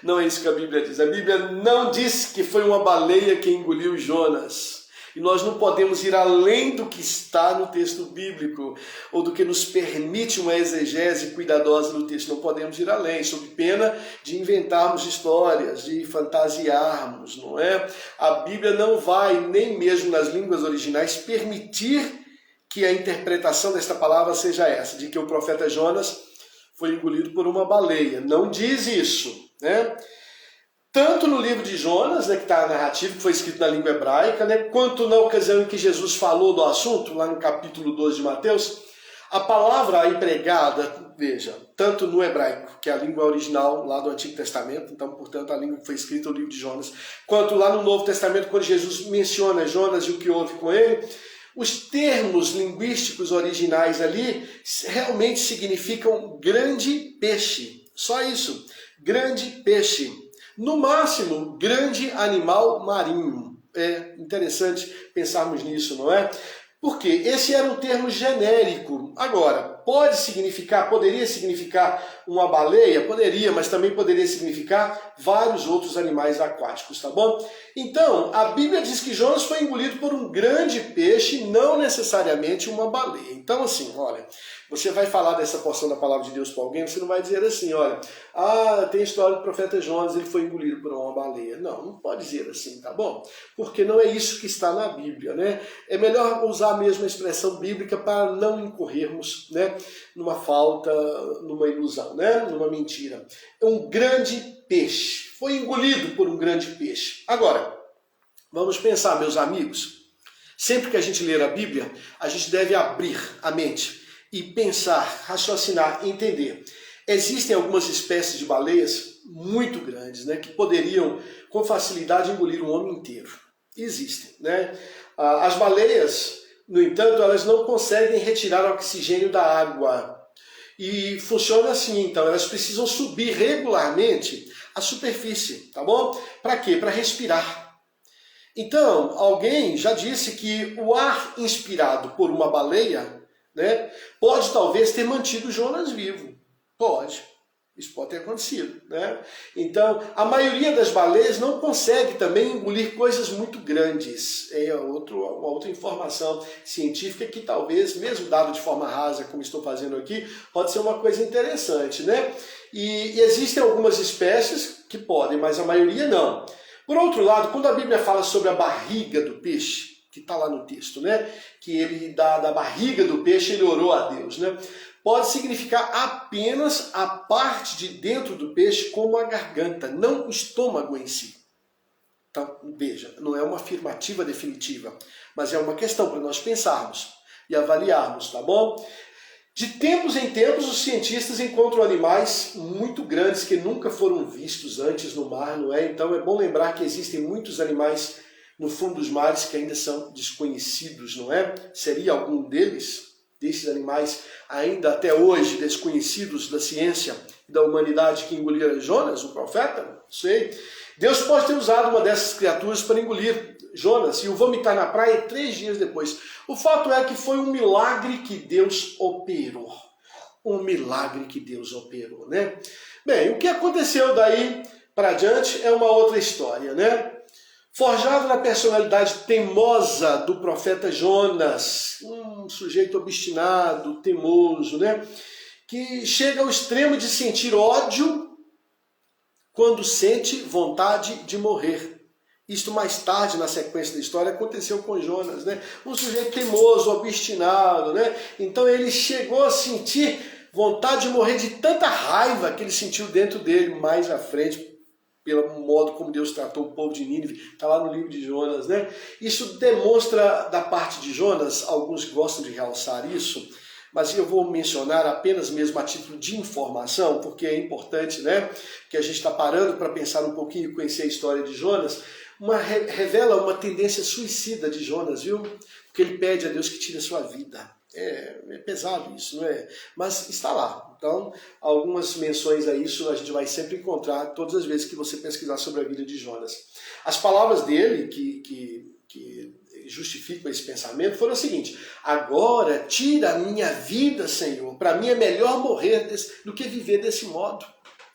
Não é isso que a Bíblia diz. A Bíblia não diz que foi uma baleia que engoliu Jonas. E nós não podemos ir além do que está no texto bíblico, ou do que nos permite uma exegese cuidadosa no texto. Não podemos ir além, sob pena de inventarmos histórias, de fantasiarmos, não é? A Bíblia não vai, nem mesmo nas línguas originais, permitir que a interpretação desta palavra seja essa, de que o profeta Jonas foi engolido por uma baleia. Não diz isso, né? Tanto no livro de Jonas, né, que está a narrativa, que foi escrito na língua hebraica, né, quanto na ocasião em que Jesus falou do assunto, lá no capítulo 12 de Mateus, a palavra empregada, veja, tanto no hebraico, que é a língua original lá do Antigo Testamento, então, portanto, a língua que foi escrita no livro de Jonas, quanto lá no Novo Testamento, quando Jesus menciona Jonas e o que houve com ele, os termos linguísticos originais ali realmente significam grande peixe. Só isso, grande peixe. No máximo, grande animal marinho. É interessante pensarmos nisso, não é? Porque esse era um termo genérico. Agora, poderia significar uma baleia? Poderia, mas também poderia significar vários outros animais aquáticos, tá bom? Então, a Bíblia diz que Jonas foi engolido por um grande peixe, não necessariamente uma baleia. Então, assim, olha, você vai falar dessa porção da palavra de Deus para alguém, você não vai dizer assim, olha, tem a história do profeta Jonas, ele foi engolido por uma baleia. Não, não pode dizer assim, tá bom? Porque não é isso que está na Bíblia, né? É melhor usar a mesma expressão bíblica para não incorrermos, né, numa falta, numa ilusão, né, numa mentira. É um grande peixe, foi engolido por um grande peixe. Agora, vamos pensar, meus amigos, sempre que a gente ler a Bíblia, a gente deve abrir a mente e pensar, raciocinar, entender. Existem algumas espécies de baleias muito grandes, né, que poderiam com facilidade engolir um homem inteiro. Existem, né? As baleias, no entanto, elas não conseguem retirar oxigênio da água. E funciona assim, então, elas precisam subir regularmente a superfície, tá bom? Para quê? Para respirar. Então, alguém já disse que o ar inspirado por uma baleia, né, pode talvez ter mantido Jonas vivo. Pode. Isso pode ter acontecido, né? Então, a maioria das baleias não consegue também engolir coisas muito grandes. É uma outra informação científica que talvez, mesmo dado de forma rasa, como estou fazendo aqui, pode ser uma coisa interessante, né? E existem algumas espécies que podem, mas a maioria não. Por outro lado, quando a Bíblia fala sobre a barriga do peixe, que está lá no texto, né? Que ele, da barriga do peixe, ele orou a Deus, né? Pode significar apenas a parte de dentro do peixe, como a garganta, não o estômago em si. Então, veja, não é uma afirmativa definitiva, mas é uma questão para nós pensarmos e avaliarmos, tá bom? De tempos em tempos, os cientistas encontram animais muito grandes que nunca foram vistos antes no mar, não é? Então é bom lembrar que existem muitos animais no fundo dos mares que ainda são desconhecidos, não é? Seria algum desses animais ainda até hoje desconhecidos da ciência e da humanidade que engoliram Jonas, o profeta? Não sei. Deus pode ter usado uma dessas criaturas para engolir Jonas e o vomitar na praia 3 dias depois. O fato é que foi um milagre que Deus operou. Um milagre que Deus operou, né? Bem, o que aconteceu daí para diante é uma outra história, né? Forjado na personalidade teimosa do profeta Jonas, um sujeito obstinado, teimoso, né? Que chega ao extremo de sentir ódio quando sente vontade de morrer. Isto mais tarde, na sequência da história, aconteceu com Jonas, né? Um sujeito teimoso, obstinado, né? Então ele chegou a sentir vontade de morrer de tanta raiva que ele sentiu dentro dele mais à frente, pelo modo como Deus tratou o povo de Nínive, está lá no livro de Jonas, né? Isso demonstra da parte de Jonas, alguns gostam de realçar isso, mas eu vou mencionar apenas mesmo a título de informação, porque é importante, né? Que a gente está parando para pensar um pouquinho e conhecer a história de Jonas. Revela uma tendência suicida de Jonas, viu? Porque ele pede a Deus que tire a sua vida. É pesado isso, não é? Mas está lá. Então, algumas menções a isso a gente vai sempre encontrar todas as vezes que você pesquisar sobre a vida de Jonas. As palavras dele que justificam esse pensamento foram o seguinte: agora tira a minha vida, Senhor. Para mim é melhor morrer do que viver desse modo.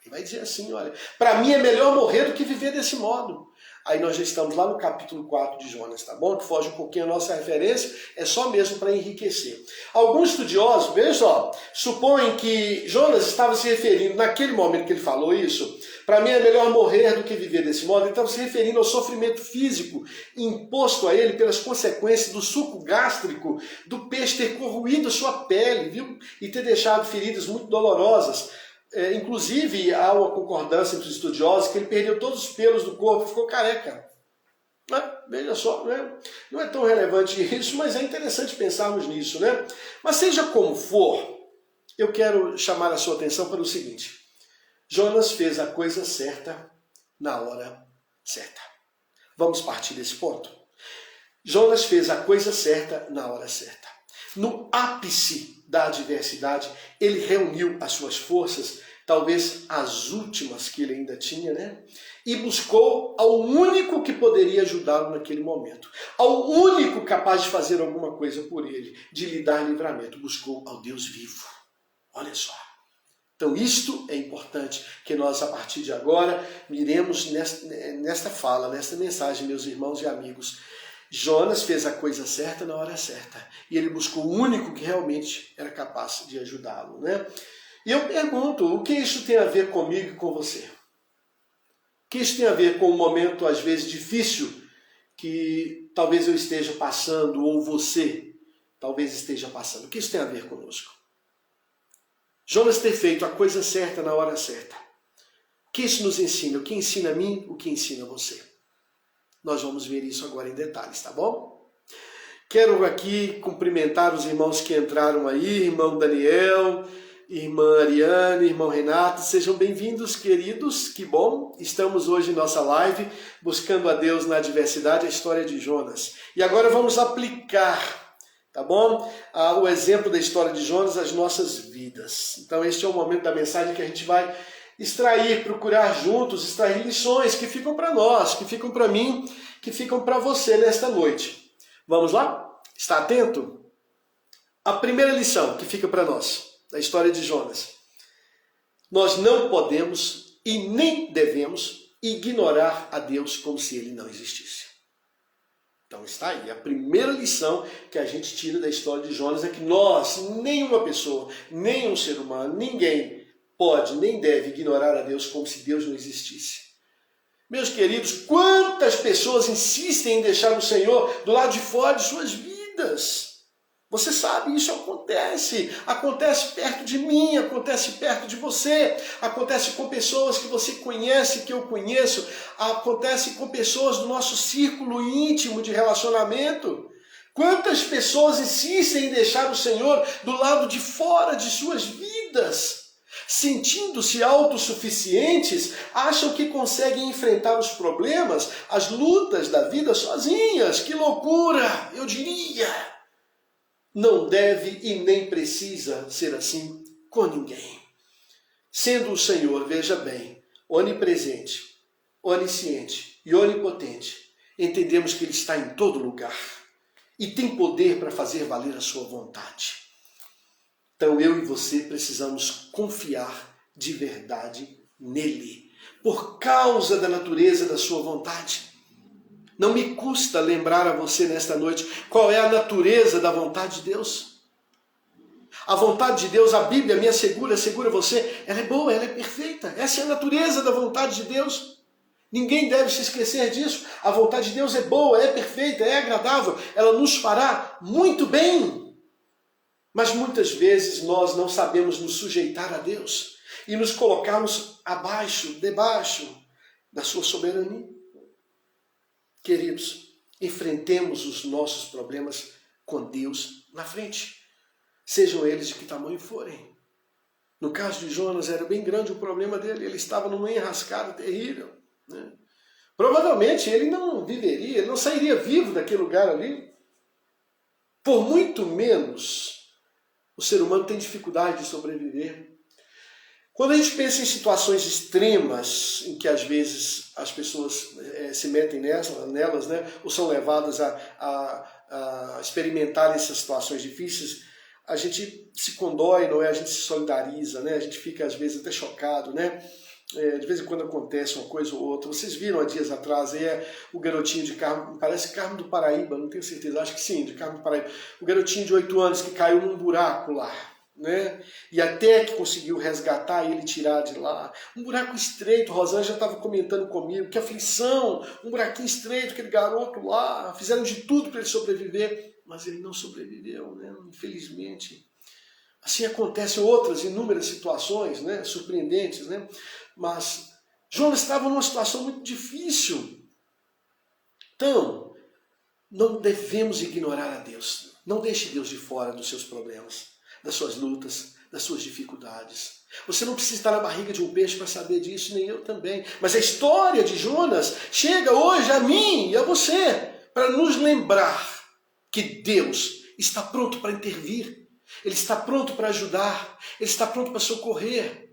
Ele vai dizer assim, olha, para mim é melhor morrer do que viver desse modo. Aí nós já estamos lá no capítulo 4 de Jonas, tá bom? Que foge um pouquinho a nossa referência, é só mesmo para enriquecer. Alguns estudiosos, veja só, supõem que Jonas estava se referindo, naquele momento que ele falou isso, para mim é melhor morrer do que viver desse modo, ele estava se referindo ao sofrimento físico imposto a ele pelas consequências do suco gástrico do peixe ter corroído sua pele, viu? E ter deixado feridas muito dolorosas. Inclusive, há uma concordância entre os estudiosos que ele perdeu todos os pelos do corpo e ficou careca. Veja só, né? Não é tão relevante isso, mas é interessante pensarmos nisso, né? Mas seja como for, eu quero chamar a sua atenção para o seguinte: Jonas fez a coisa certa na hora certa. Vamos partir desse ponto? Jonas fez a coisa certa na hora certa. No ápice da adversidade, ele reuniu as suas forças, talvez as últimas que ele ainda tinha, né? E buscou ao único que poderia ajudá-lo naquele momento. Ao único capaz de fazer alguma coisa por ele, de lhe dar livramento. Buscou ao Deus vivo. Olha só. Então isto é importante que nós, a partir de agora, miremos nesta fala, nesta mensagem, meus irmãos e amigos. Jonas fez a coisa certa na hora certa. E ele buscou o único que realmente era capaz de ajudá-lo, né? E eu pergunto, o que isso tem a ver comigo e com você? O que isso tem a ver com um momento, às vezes, difícil que talvez eu esteja passando ou você talvez esteja passando? O que isso tem a ver conosco? Jonas ter feito a coisa certa na hora certa. O que isso nos ensina? O que ensina a mim? O que ensina a você? Nós vamos ver isso agora em detalhes, tá bom? Quero aqui cumprimentar os irmãos que entraram aí, irmão Daniel, irmã Ariane, irmão Renato, sejam bem-vindos, queridos, que bom. Estamos hoje em nossa live, buscando a Deus na adversidade, a história de Jonas. E agora vamos aplicar, tá bom? O exemplo da história de Jonas às nossas vidas. Então este é o momento da mensagem que a gente vai extrair, procurar juntos, extrair lições que ficam para nós, que ficam para mim, que ficam para você nesta noite. Vamos lá? Está atento? A primeira lição que fica para nós, da história de Jonas. Nós não podemos e nem devemos ignorar a Deus como se ele não existisse. Então está aí, a primeira lição que a gente tira da história de Jonas é que nós, nenhuma pessoa, nenhum ser humano, ninguém pode nem deve ignorar a Deus como se Deus não existisse. Meus queridos, quantas pessoas insistem em deixar o Senhor do lado de fora de suas vidas? Você sabe, isso acontece. Acontece perto de mim, acontece perto de você, acontece com pessoas que você conhece, que eu conheço, acontece com pessoas do nosso círculo íntimo de relacionamento. Quantas pessoas insistem em deixar o Senhor do lado de fora de suas vidas? Sentindo-se autossuficientes, acham que conseguem enfrentar os problemas, as lutas da vida sozinhas. Que loucura, eu diria! Não deve e nem precisa ser assim com ninguém. Sendo o Senhor, veja bem, onipresente, onisciente e onipotente, entendemos que Ele está em todo lugar e tem poder para fazer valer a sua vontade. Então eu e você precisamos confiar de verdade nele, por causa da natureza da sua vontade. Não me custa lembrar a você nesta noite qual é a natureza da vontade de Deus. A vontade de Deus, a Bíblia me assegura você, ela é boa, ela é perfeita. Essa é a natureza da vontade de Deus. Ninguém deve se esquecer disso. A vontade de Deus é boa, é perfeita, é agradável. Ela nos fará muito bem. Mas muitas vezes nós não sabemos nos sujeitar a Deus e nos colocarmos debaixo da sua soberania. Queridos, enfrentemos os nossos problemas com Deus na frente, sejam eles de que tamanho forem. No caso de Jonas era bem grande o problema dele, ele estava numa enrascada terrível, né? Provavelmente ele não viveria, ele não sairia vivo daquele lugar ali. Por muito menos o ser humano tem dificuldade de sobreviver. Quando a gente pensa em situações extremas, em que às vezes as pessoas se metem nelas, né, ou são levadas a experimentar essas situações difíceis, a gente se condói, não é? A gente se solidariza, né? A gente fica às vezes até chocado, né? De vez em quando acontece uma coisa ou outra. Vocês viram há dias atrás o garotinho de Carmo, parece Carmo do Paraíba, não tenho certeza, acho que sim, de Carmo do Paraíba. O garotinho de 8 anos que caiu num buraco lá, né? E até que conseguiu resgatar e ele tirar de lá. Um buraco estreito, Rosângela já estava comentando comigo, que aflição, um buraquinho estreito, aquele garoto lá, fizeram de tudo para ele sobreviver, mas ele não sobreviveu, né? Infelizmente. Assim acontecem outras inúmeras situações, né? Surpreendentes, né? Mas Jonas estava numa situação muito difícil. Então, não devemos ignorar a Deus. Não deixe Deus de fora dos seus problemas, das suas lutas, das suas dificuldades. Você não precisa estar na barriga de um peixe para saber disso, nem eu também. Mas a história de Jonas chega hoje a mim e a você para nos lembrar que Deus está pronto para intervir. Ele está pronto para ajudar. Ele está pronto para socorrer.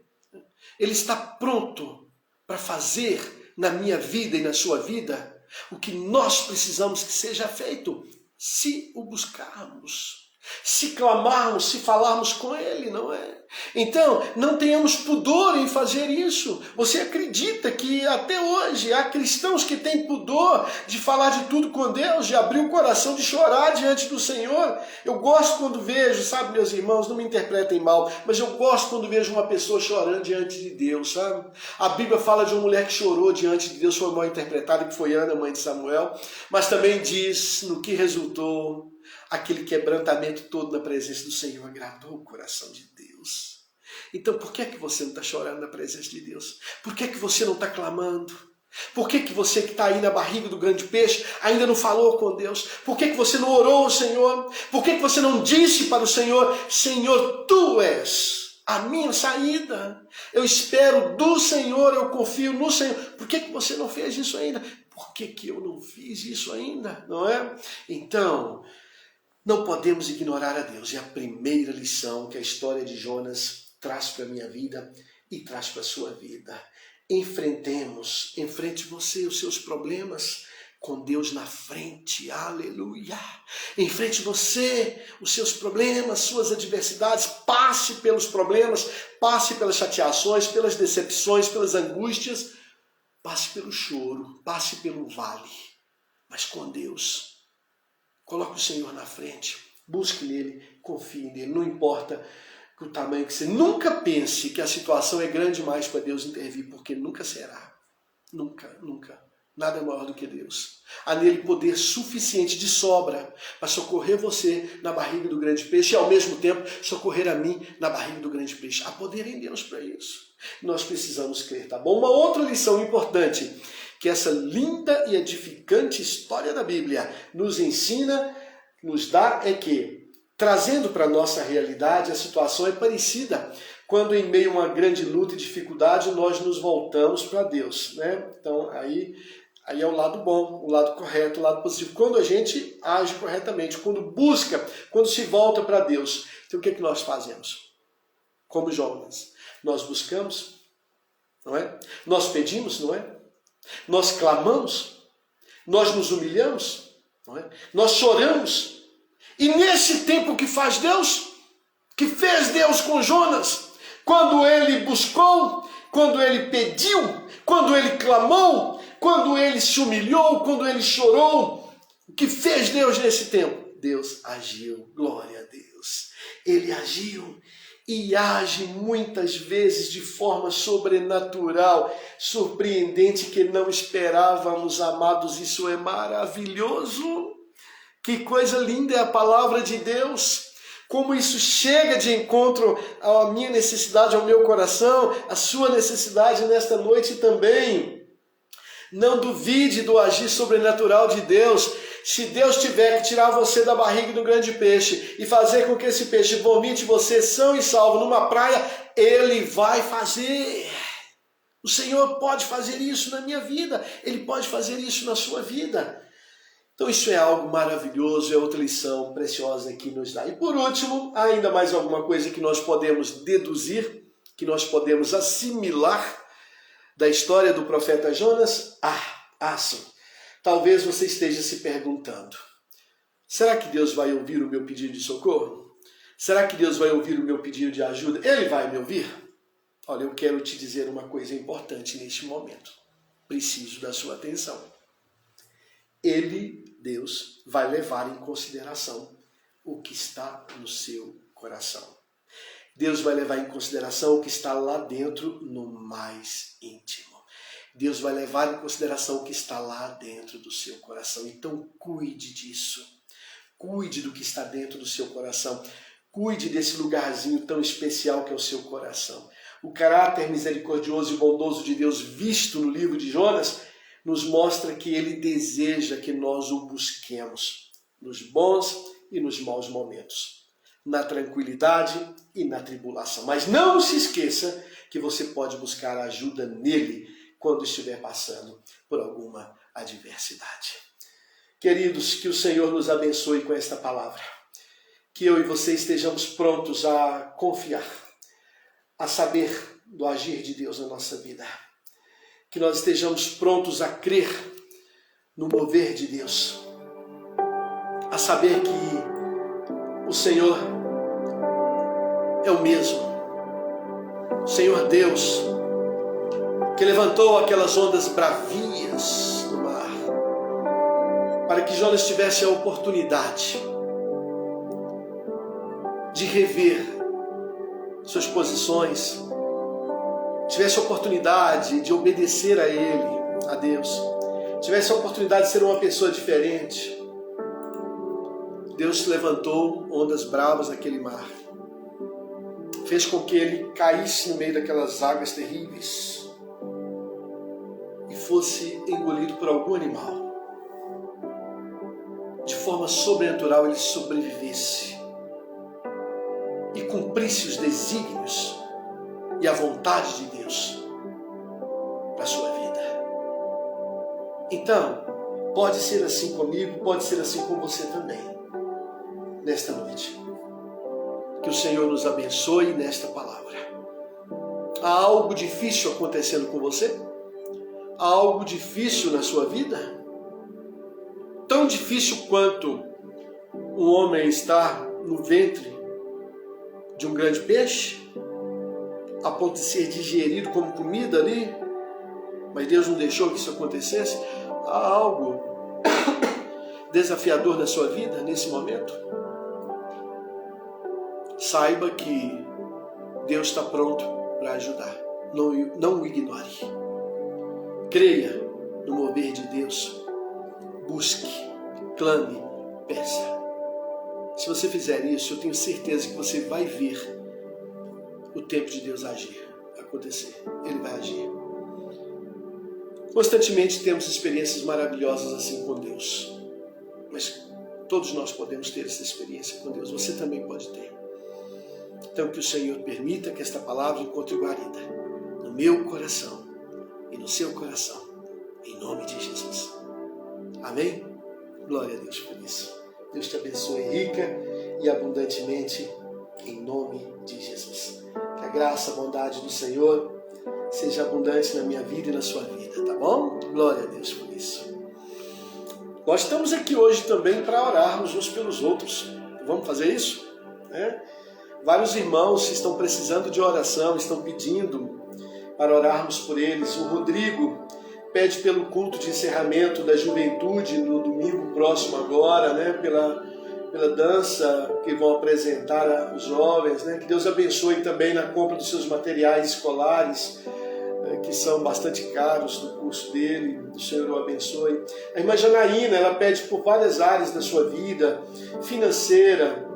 Ele está pronto para fazer na minha vida e na sua vida o que nós precisamos que seja feito, se o buscarmos, se clamarmos, se falarmos com Ele, não é? Então, não tenhamos pudor em fazer isso. Você acredita que até hoje há cristãos que têm pudor de falar de tudo com Deus, de abrir o coração, de chorar diante do Senhor? Eu gosto quando vejo, sabe, meus irmãos, não me interpretem mal, mas eu gosto quando vejo uma pessoa chorando diante de Deus, sabe? A Bíblia fala de uma mulher que chorou diante de Deus, foi mal interpretada, que foi Ana, mãe de Samuel, mas também diz no que resultou. Aquele quebrantamento todo na presença do Senhor agradou o coração de Deus. Então por que você não está chorando na presença de Deus? Por que você não está clamando? Por que você que está aí na barriga do grande peixe ainda não falou com Deus? Por que você não orou ao Senhor? Por que você não disse para o Senhor: Senhor, Tu és a minha saída. Eu espero do Senhor, eu confio no Senhor. Por que você não fez isso ainda? Por que eu não fiz isso ainda? Não é? Então, não podemos ignorar a Deus. E a primeira lição que a história de Jonas traz para a minha vida e traz para a sua vida. Enfrente você os seus problemas com Deus na frente, aleluia. Enfrente você, os seus problemas, suas adversidades, passe pelos problemas, passe pelas chateações, pelas decepções, pelas angústias, passe pelo choro, passe pelo vale, mas com Deus. Coloque o Senhor na frente, busque nele, confie nele, não importa o tamanho que você... Nunca pense que a situação é grande demais para Deus intervir, porque nunca será. Nunca, nunca. Nada é maior do que Deus. Há nele poder suficiente de sobra para socorrer você na barriga do grande peixe e ao mesmo tempo socorrer a mim na barriga do grande peixe. Há poder em Deus para isso. Nós precisamos crer, tá bom? Uma outra lição importante que essa linda e edificante história da Bíblia nos ensina, nos dá, é que, trazendo para a nossa realidade, a situação é parecida quando em meio a uma grande luta e dificuldade nós nos voltamos para Deus, né? Então aí é o lado bom, o lado correto, o lado positivo. Quando a gente age corretamente, quando busca, quando se volta para Deus, então o que nós fazemos? Como Jonas, nós buscamos, não é? Nós pedimos, não é? Nós clamamos, nós nos humilhamos, não é? Nós choramos. E nesse tempo que faz Deus, que fez Deus com Jonas, quando ele buscou, quando ele pediu, quando ele clamou, quando ele se humilhou, quando ele chorou, o que fez Deus nesse tempo? Deus agiu, glória a Deus. Ele agiu e age muitas vezes de forma sobrenatural, surpreendente, que não esperávamos, amados. Isso é maravilhoso. Que coisa linda é a palavra de Deus. Como isso chega de encontro à minha necessidade, ao meu coração, à sua necessidade nesta noite também. Não duvide do agir sobrenatural de Deus. Se Deus tiver que tirar você da barriga do grande peixe e fazer com que esse peixe vomite você são e salvo numa praia, Ele vai fazer. O Senhor pode fazer isso na minha vida. Ele pode fazer isso na sua vida. Então isso é algo maravilhoso, é outra lição preciosa que nos dá. E por último, ainda mais alguma coisa que nós podemos deduzir, que nós podemos assimilar da história do profeta Jonas? Sim. Talvez você esteja se perguntando, será que Deus vai ouvir o meu pedido de socorro? Será que Deus vai ouvir o meu pedido de ajuda? Ele vai me ouvir? Olha, eu quero te dizer uma coisa importante neste momento. Preciso da sua atenção. Deus, vai levar em consideração o que está no seu coração. Deus vai levar em consideração o que está lá dentro, no mais íntimo. Deus vai levar em consideração o que está lá dentro do seu coração. Então cuide disso. Cuide do que está dentro do seu coração. Cuide desse lugarzinho tão especial que é o seu coração. O caráter misericordioso e bondoso de Deus visto no livro de Jonas nos mostra que Ele deseja que nós o busquemos nos bons e nos maus momentos, na tranquilidade e na tribulação. Mas não se esqueça que você pode buscar ajuda nele quando estiver passando por alguma adversidade. Queridos, que o Senhor nos abençoe com esta palavra. Que eu e você estejamos prontos a confiar, a saber do agir de Deus na nossa vida. Que nós estejamos prontos a crer no mover de Deus, a saber que o Senhor é o mesmo. O Senhor Deus, que levantou aquelas ondas bravias no mar, para que Jonas tivesse a oportunidade de rever suas posições, tivesse a oportunidade de obedecer a Ele, a Deus, tivesse a oportunidade de ser uma pessoa diferente. Deus levantou ondas bravas naquele mar, fez com que ele caísse no meio daquelas águas terríveis e fosse engolido por algum animal. De forma sobrenatural ele sobrevivesse e cumprisse os desígnios e a vontade de Deus para a sua vida. Então, pode ser assim comigo, pode ser assim com você também, nesta noite. Que o Senhor nos abençoe nesta palavra. Há algo difícil acontecendo com você? Há algo difícil na sua vida? difícil quanto um homem estar no ventre de um grande peixe, a ponto de ser digerido como comida ali, mas Deus não deixou que isso acontecesse. Há algo desafiador na sua vida nesse momento? Saiba que Deus está pronto para ajudar. Não o ignore. Creia no mover de Deus. Busque, clame, peça. Se você fizer isso, eu tenho certeza que você vai ver o tempo de Deus agir, acontecer. Ele vai agir. Constantemente temos experiências maravilhosas assim com Deus. Mas todos nós podemos ter essa experiência com Deus. Você também pode ter. Então que o Senhor permita que esta palavra encontre guarida no meu coração e no seu coração. Em nome de Jesus. Amém? Glória a Deus por isso. Deus te abençoe rica e abundantemente em nome de Jesus. Que a graça, a bondade do Senhor seja abundante na minha vida e na sua vida, tá bom? Glória a Deus por isso. Nós estamos aqui hoje também para orarmos uns pelos outros. Vamos fazer isso? Vários irmãos estão precisando de oração, estão pedindo para orarmos por eles. O Rodrigo pede pelo culto de encerramento da juventude no domingo próximo agora, pela dança que vão apresentar os jovens, que Deus abençoe também na compra dos seus materiais escolares, que são bastante caros do curso dele, o Senhor o abençoe. A irmã Janaína, ela pede por várias áreas da sua vida, financeira,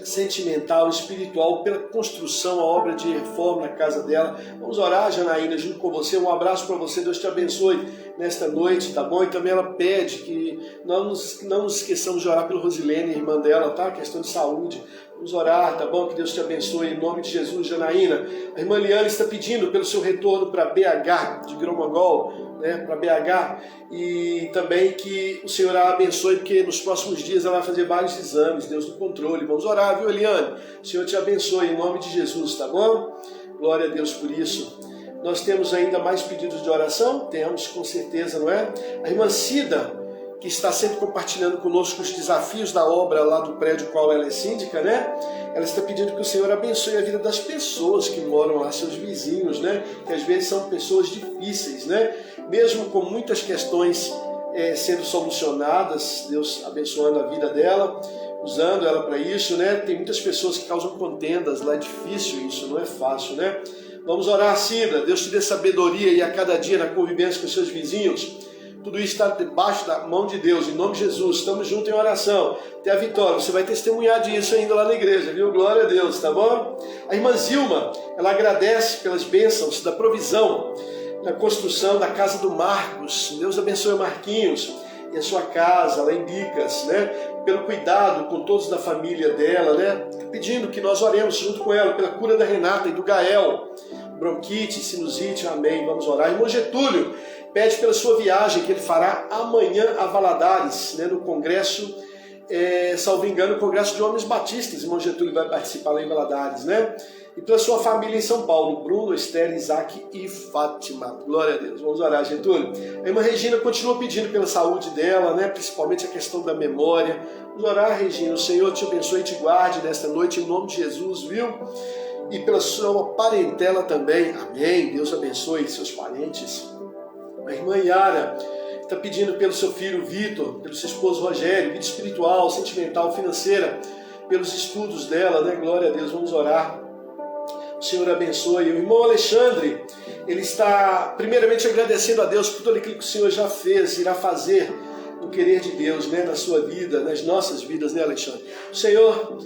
sentimental, espiritual, pela construção, a obra de reforma na casa dela. Vamos orar, Janaína, junto com você. Um abraço para você, Deus te abençoe nesta noite, tá bom? E também ela pede que não nos esqueçamos de orar pelo Rosilene, irmã dela, tá? Questão de saúde. Vamos orar, tá bom? Que Deus te abençoe em nome de Jesus, Janaína. A irmã Liana está pedindo pelo seu retorno para BH, de Grão-Mogol, para BH, e também que o Senhor a abençoe, porque nos próximos dias ela vai fazer vários exames, Deus no controle. Vamos orar, viu, Eliane? O Senhor te abençoe em nome de Jesus, tá bom? Glória a Deus por isso. Nós temos ainda mais pedidos de oração? Temos, com certeza, não é? A irmã Cida, que está sempre compartilhando conosco os desafios da obra lá do prédio qual ela é síndica, Ela está pedindo que o Senhor abençoe a vida das pessoas que moram lá, seus vizinhos, Que às vezes são pessoas difíceis, Mesmo com muitas questões sendo solucionadas, Deus abençoando a vida dela, usando ela para isso, Tem muitas pessoas que causam contendas lá, é difícil isso, não é fácil, Vamos orar, Cida, Deus te dê sabedoria e a cada dia na convivência com seus vizinhos. Tudo isso está debaixo da mão de Deus, em nome de Jesus. Estamos juntos em oração. Até a vitória. Você vai testemunhar disso ainda lá na igreja, viu? Glória a Deus, tá bom? A irmã Zilma, ela agradece pelas bênçãos da provisão na construção da casa do Marcos. Deus abençoe o Marquinhos e a sua casa lá em Bicas, Pelo cuidado com todos da família dela, Pedindo que nós oremos junto com ela pela cura da Renata e do Gael. Bronquite, sinusite, amém. Vamos orar. Irmão Getúlio pede pela sua viagem que ele fará amanhã a Valadares, no congresso, salvo engano, o congresso de homens batistas. Irmão Getúlio vai participar lá em Valadares, E pela sua família em São Paulo, Bruno, Esther, Isaac e Fátima. Glória a Deus. Vamos orar, Getúlio. A irmã Regina continua pedindo pela saúde dela, principalmente a questão da memória. Vamos orar, Regina. O Senhor te abençoe e te guarde nesta noite, em nome de Jesus, viu? E pela sua parentela também. Amém. Deus abençoe seus parentes. A irmã Yara está pedindo pelo seu filho Vitor, pelo seu esposo Rogério, vida espiritual, sentimental, financeira, pelos estudos dela, Glória a Deus. Vamos orar. O Senhor abençoe. O irmão Alexandre, ele está primeiramente agradecendo a Deus por tudo aquilo que o Senhor já fez, irá fazer no querer de Deus, na sua vida, nas nossas vidas, Alexandre? O Senhor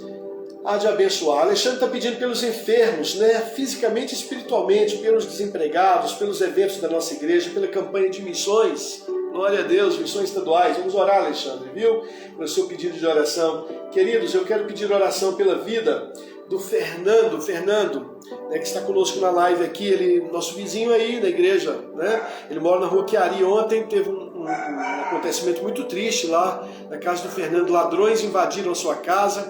há de abençoar. Alexandre está pedindo pelos enfermos, fisicamente e espiritualmente, pelos desempregados, pelos eventos da nossa igreja, pela campanha de missões. Glória a Deus, missões estaduais. Vamos orar, Alexandre, viu? Pelo seu pedido de oração. Queridos, eu quero pedir oração pela vida do Fernando, que está conosco na live aqui, ele, nosso vizinho aí da igreja, Ele mora na rua Chiari. Ontem teve um acontecimento muito triste lá na casa do Fernando. Ladrões invadiram a sua casa.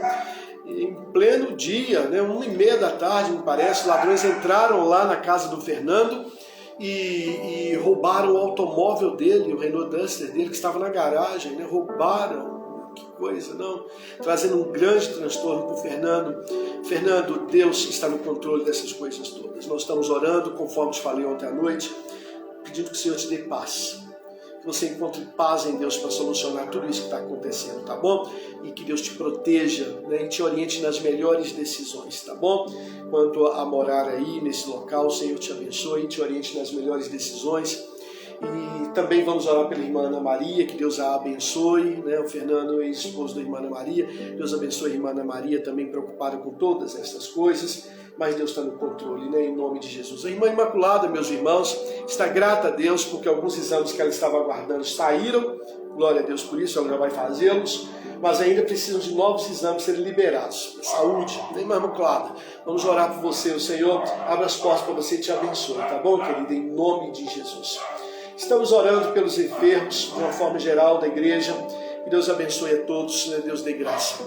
Em pleno dia, 1h30 da tarde, me parece, ladrões entraram lá na casa do Fernando e roubaram o automóvel dele, o Renault Duster dele, que estava na garagem, né? Roubaram. Que coisa, não? Trazendo um grande transtorno para o Fernando. Fernando, Deus está no controle dessas coisas todas. Nós estamos orando, conforme te falei ontem à noite, pedindo que o Senhor te dê paz. Que você encontre paz em Deus para solucionar tudo isso que está acontecendo, tá bom? E que Deus te proteja, né, e te oriente nas melhores decisões, tá bom? Quanto a morar aí nesse local, o Senhor te abençoe e te oriente nas melhores decisões. E também vamos orar pela irmã Ana Maria, que Deus a abençoe, né? O Fernando é esposo da irmã Ana Maria. Deus abençoe a irmã Ana Maria, também preocupada com todas essas coisas, mas Deus está no controle, né? Em nome de Jesus. A irmã Imaculada, meus irmãos, está grata a Deus porque alguns exames que ela estava aguardando saíram. Glória a Deus por isso, ela já vai fazê-los, mas ainda precisam de novos exames serem liberados. Saúde, né, irmã Imaculada? Vamos orar por você, o Senhor abra as portas para você e te abençoe, tá bom, querida? Em nome de Jesus. Estamos orando pelos enfermos, de uma forma geral, da igreja. Que Deus abençoe a todos, né? Deus dê graça.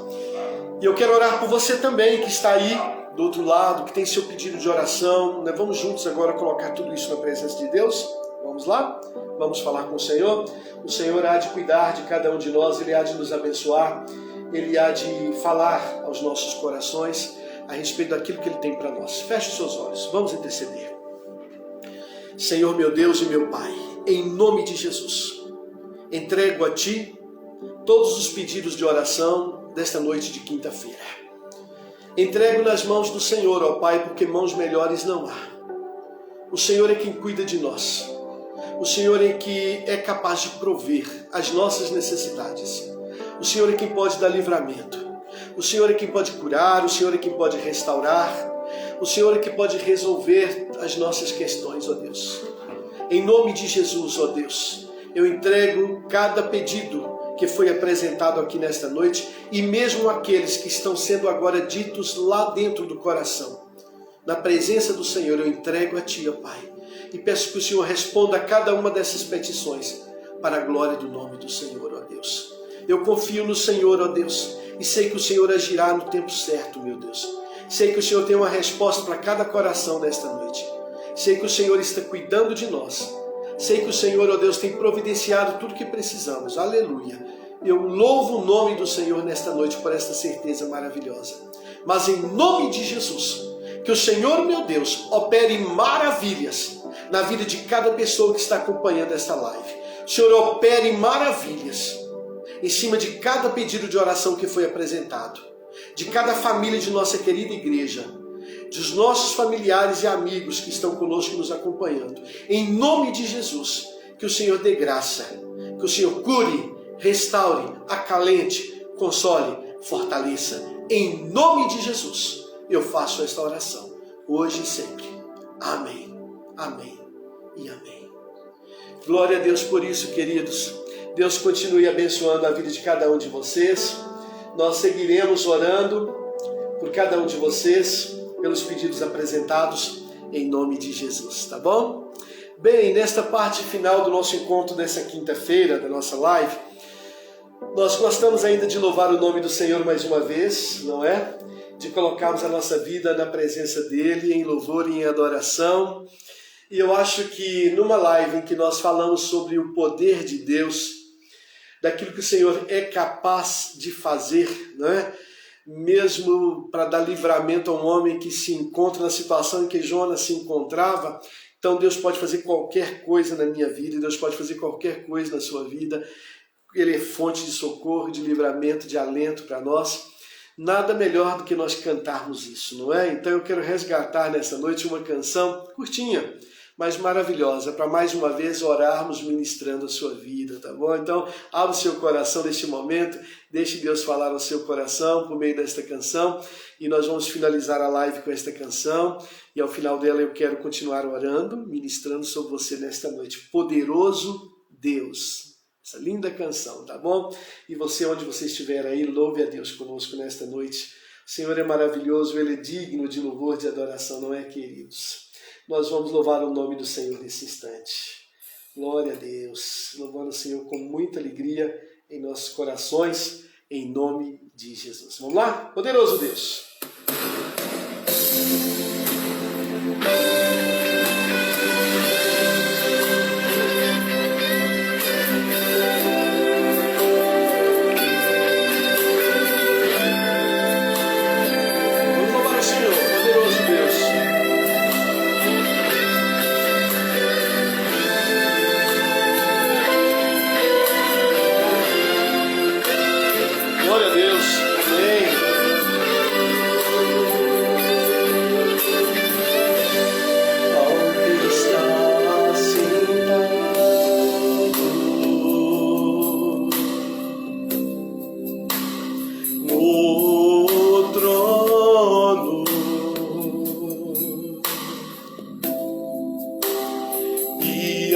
E eu quero orar por você também, que está aí do outro lado, que tem seu pedido de oração, né? Vamos juntos agora colocar tudo isso na presença de Deus. Vamos lá? Vamos falar com o Senhor. O Senhor há de cuidar de cada um de nós, Ele há de nos abençoar, Ele há de falar aos nossos corações a respeito daquilo que Ele tem para nós. Feche os seus olhos, vamos interceder. Senhor, meu Deus e meu Pai, em nome de Jesus, entrego a Ti todos os pedidos de oração desta noite de quinta-feira. Entrego nas mãos do Senhor, ó Pai, porque mãos melhores não há. O Senhor é quem cuida de nós. O Senhor é que é capaz de prover as nossas necessidades. O Senhor é quem pode dar livramento. O Senhor é quem pode curar. O Senhor é quem pode restaurar. O Senhor é que pode resolver as nossas questões, ó Deus. Em nome de Jesus, ó Deus, eu entrego cada pedido que foi apresentado aqui nesta noite e mesmo aqueles que estão sendo agora ditos lá dentro do coração. Na presença do Senhor, eu entrego a Ti, ó Pai, e peço que o Senhor responda a cada uma dessas petições para a glória do nome do Senhor, ó Deus. Eu confio no Senhor, ó Deus, e sei que o Senhor agirá no tempo certo, meu Deus. Sei que o Senhor tem uma resposta para cada coração nesta noite. Sei que o Senhor está cuidando de nós. Sei que o Senhor, ó Deus, tem providenciado tudo o que precisamos. Aleluia. Eu louvo o nome do Senhor nesta noite por esta certeza maravilhosa. Mas em nome de Jesus, que o Senhor, meu Deus, opere maravilhas na vida de cada pessoa que está acompanhando esta live. O Senhor opere maravilhas em cima de cada pedido de oração que foi apresentado, de cada família de nossa querida igreja, dos nossos familiares e amigos que estão conosco nos acompanhando. Em nome de Jesus, que o Senhor dê graça, que o Senhor cure, restaure, acalente, console, fortaleça. Em nome de Jesus, eu faço esta oração, hoje e sempre. Amém, amém e amém. Glória a Deus por isso, queridos. Deus continue abençoando a vida de cada um de vocês. Nós seguiremos orando por cada um de vocês, pelos pedidos apresentados, em nome de Jesus, tá bom? Bem, nesta parte final do nosso encontro dessa quinta-feira, da nossa live, nós gostamos ainda de louvar o nome do Senhor mais uma vez, não é? De colocarmos a nossa vida na presença dEle, em louvor e em adoração. E eu acho que numa live em que nós falamos sobre o poder de Deus, daquilo que o Senhor é capaz de fazer, não é? Mesmo para dar livramento a um homem que se encontra na situação em que Jonas se encontrava. Então Deus pode fazer qualquer coisa na minha vida, Deus pode fazer qualquer coisa na sua vida. Ele é fonte de socorro, de livramento, de alento para nós. Nada melhor do que nós cantarmos isso, não é? Então eu quero resgatar nessa noite uma canção curtinha, mas maravilhosa, para mais uma vez orarmos ministrando a sua vida, tá bom? Então, abra o seu coração neste momento, deixe Deus falar ao seu coração por meio desta canção, e nós vamos finalizar a live com esta canção, e ao final dela eu quero continuar orando, ministrando sobre você nesta noite. Poderoso Deus, essa linda canção, tá bom? E você, onde você estiver aí, louve a Deus conosco nesta noite. O Senhor é maravilhoso, Ele é digno de louvor, de adoração, não é, queridos? Nós vamos louvar o nome do Senhor nesse instante. Glória a Deus. Louvando o Senhor com muita alegria em nossos corações, em nome de Jesus. Vamos lá? Poderoso Deus.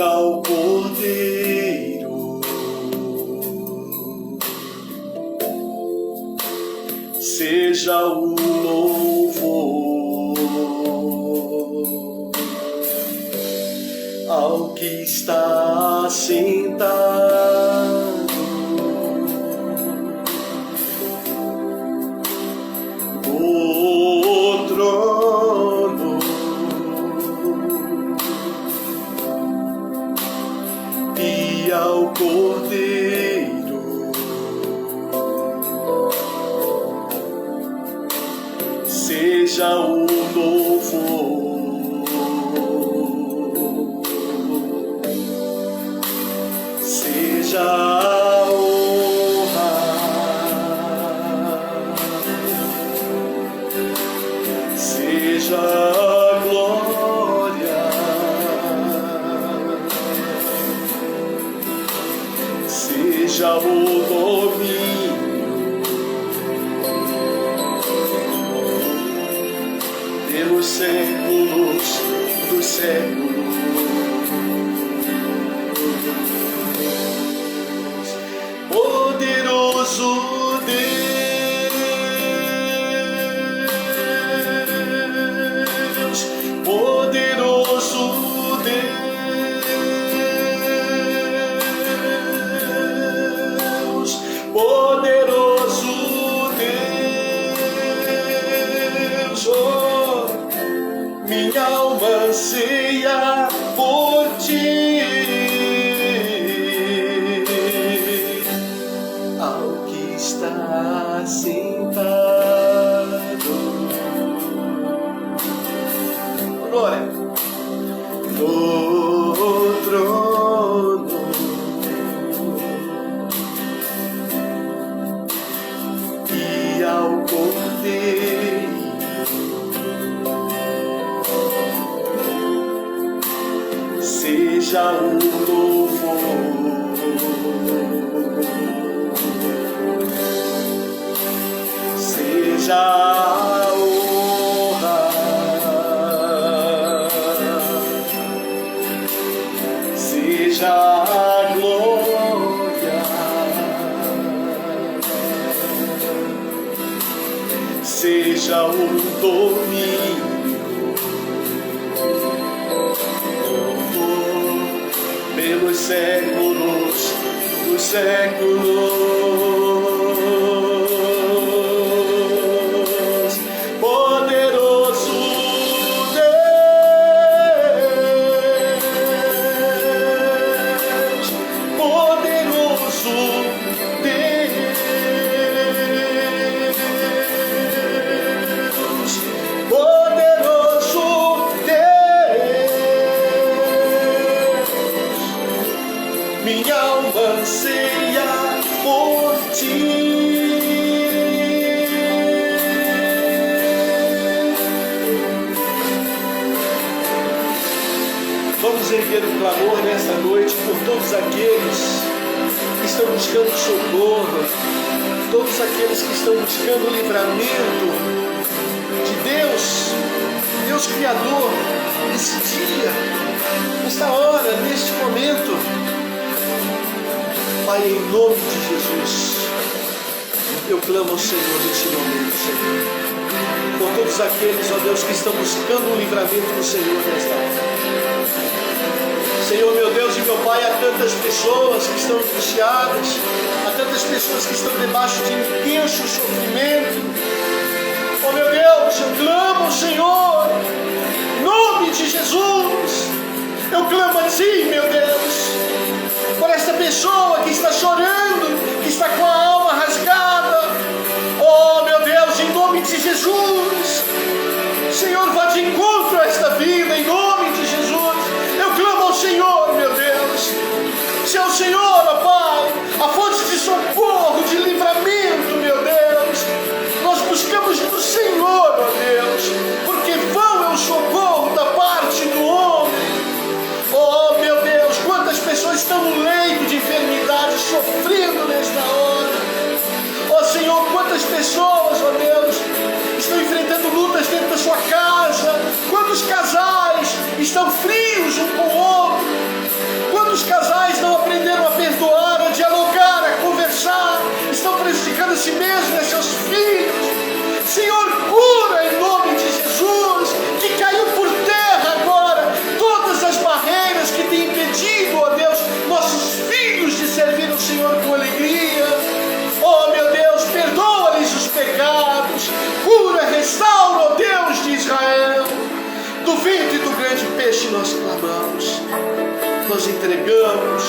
ao Cordeiro, seja o louvor ao que está sentado no trono e ao Cordeiro, seja o louvor, seja a honra, seja a glória, seja o domínio pelos séculos dos séculos. Poderoso Deus, poderoso Deus, poderoso Deus, oh, minha alma anseia por ti. Ao que está sentado, glória, no trono e ao Cordeiro, seja o louvor, seja a honra, seja a glória, seja o domínio pelos séculos dos séculos. Poderoso Deus, poderoso Deus, poderoso Deus, minha alma anseia por ti. Vamos erguer um clamor nesta noite por todos aqueles que estão buscando socorro, todos aqueles que estão buscando o livramento de Deus, Deus Criador, nesse dia, nesta hora, neste momento. Pai, em nome de Jesus, eu clamo ao Senhor neste momento, Senhor, por todos aqueles, ó Deus, que estão buscando o livramento do Senhor nesta hora. Senhor, meu Deus e meu Pai, há tantas pessoas que estão angustiadas, há tantas pessoas que estão debaixo de intenso sofrimento. Oh meu Deus, eu clamo ao Senhor, em nome de Jesus, eu clamo a Ti, meu Deus, por esta pessoa que está chorando, que está com a alma rasgada. Oh meu Deus, em nome de Jesus, Senhor, vá de encontro a esta vida, em nome de Jesus. Eu clamo ao Senhor, meu Deus. Se é o Senhor, ó Pai, a fonte de socorro, de livramento, meu Deus, nós buscamos do Senhor, ó Deus, porque vão é o socorro da parte do homem. Oh, meu Deus, quantas pessoas estão no leito de enfermidade, sofrendo nesta hora. Oh, Senhor, quantas pessoas, ó Deus, estão enfrentando lutas dentro da sua casa. Quantos casais estão frios um com o outro. oramos, nós entregamos,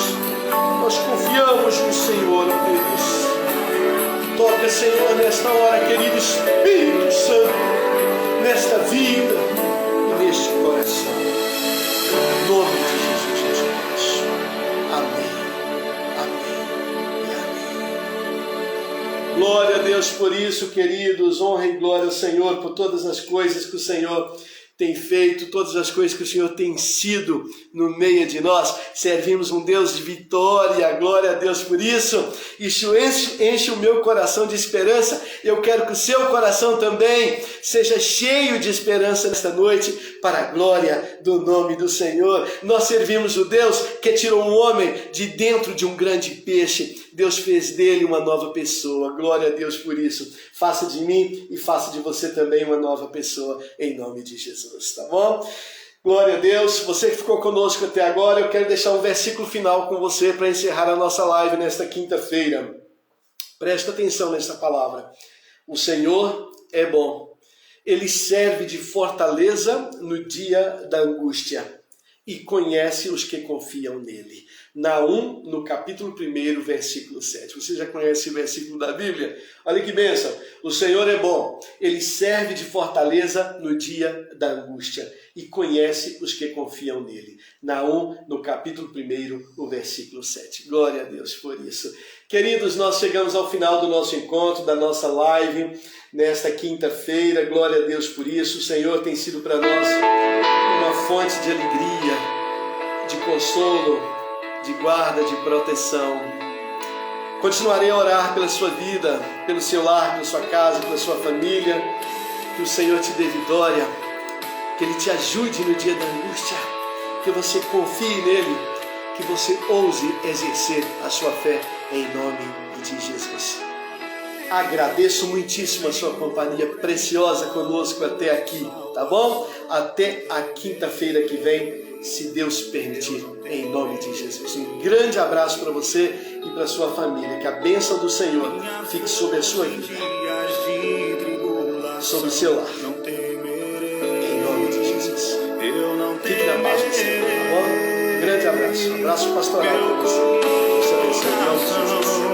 nós confiamos no Senhor, ó Deus. Toca, Senhor, nesta hora, querido Espírito Santo, nesta vida e neste coração. Em nome de Jesus, Jesus. Amém. Amém e amém. Glória a Deus por isso, queridos. Honra e glória ao Senhor por todas as coisas que o Senhor tem feito, todas as coisas que o Senhor tem sido no meio de nós. Servimos um Deus de vitória, glória a Deus por isso. Isso enche o meu coração de esperança. Eu quero que o seu coração também seja cheio de esperança nesta noite, para a glória do nome do Senhor. Nós servimos o Deus que tirou um homem de dentro de um grande peixe. Deus fez dele uma nova pessoa. Glória a Deus por isso. Faça de mim e faça de você também uma nova pessoa, em nome de Jesus, tá bom? Glória a Deus. Você que ficou conosco até agora, eu quero deixar um versículo final com você para encerrar a nossa live nesta quinta-feira. Presta atenção nesta palavra. O Senhor é bom. Ele serve de fortaleza no dia da angústia e conhece os que confiam nele. Naum, no capítulo 1, versículo 7. Você já conhece o versículo da Bíblia? Olha que bênção. O Senhor é bom. Ele serve de fortaleza no dia da angústia e conhece os que confiam nele. Naum, no capítulo 1, o versículo 7. Glória a Deus por isso. Queridos, nós chegamos ao final do nosso encontro, da nossa live, nesta quinta-feira. Glória a Deus por isso. O Senhor tem sido para nós uma fonte de alegria, de consolo, de guarda, de proteção. Continuarei a orar pela sua vida, pelo seu lar, pela sua casa, pela sua família. Que o Senhor te dê vitória, que Ele te ajude no dia da angústia, que você confie nele, que você ouse exercer a sua fé em nome de Jesus. Agradeço muitíssimo a sua companhia preciosa conosco até aqui, tá bom? Até a quinta-feira que vem, se Deus permitir, em nome de Jesus. Um grande abraço para você e para sua família. Que a bênção do Senhor fique sobre a sua vida, sobre o seu lar, em nome de Jesus. Fique na paz do Senhor, tá bom? Um grande abraço. Um abraço pastoral para você. Deus te abençoe, em nome de Jesus.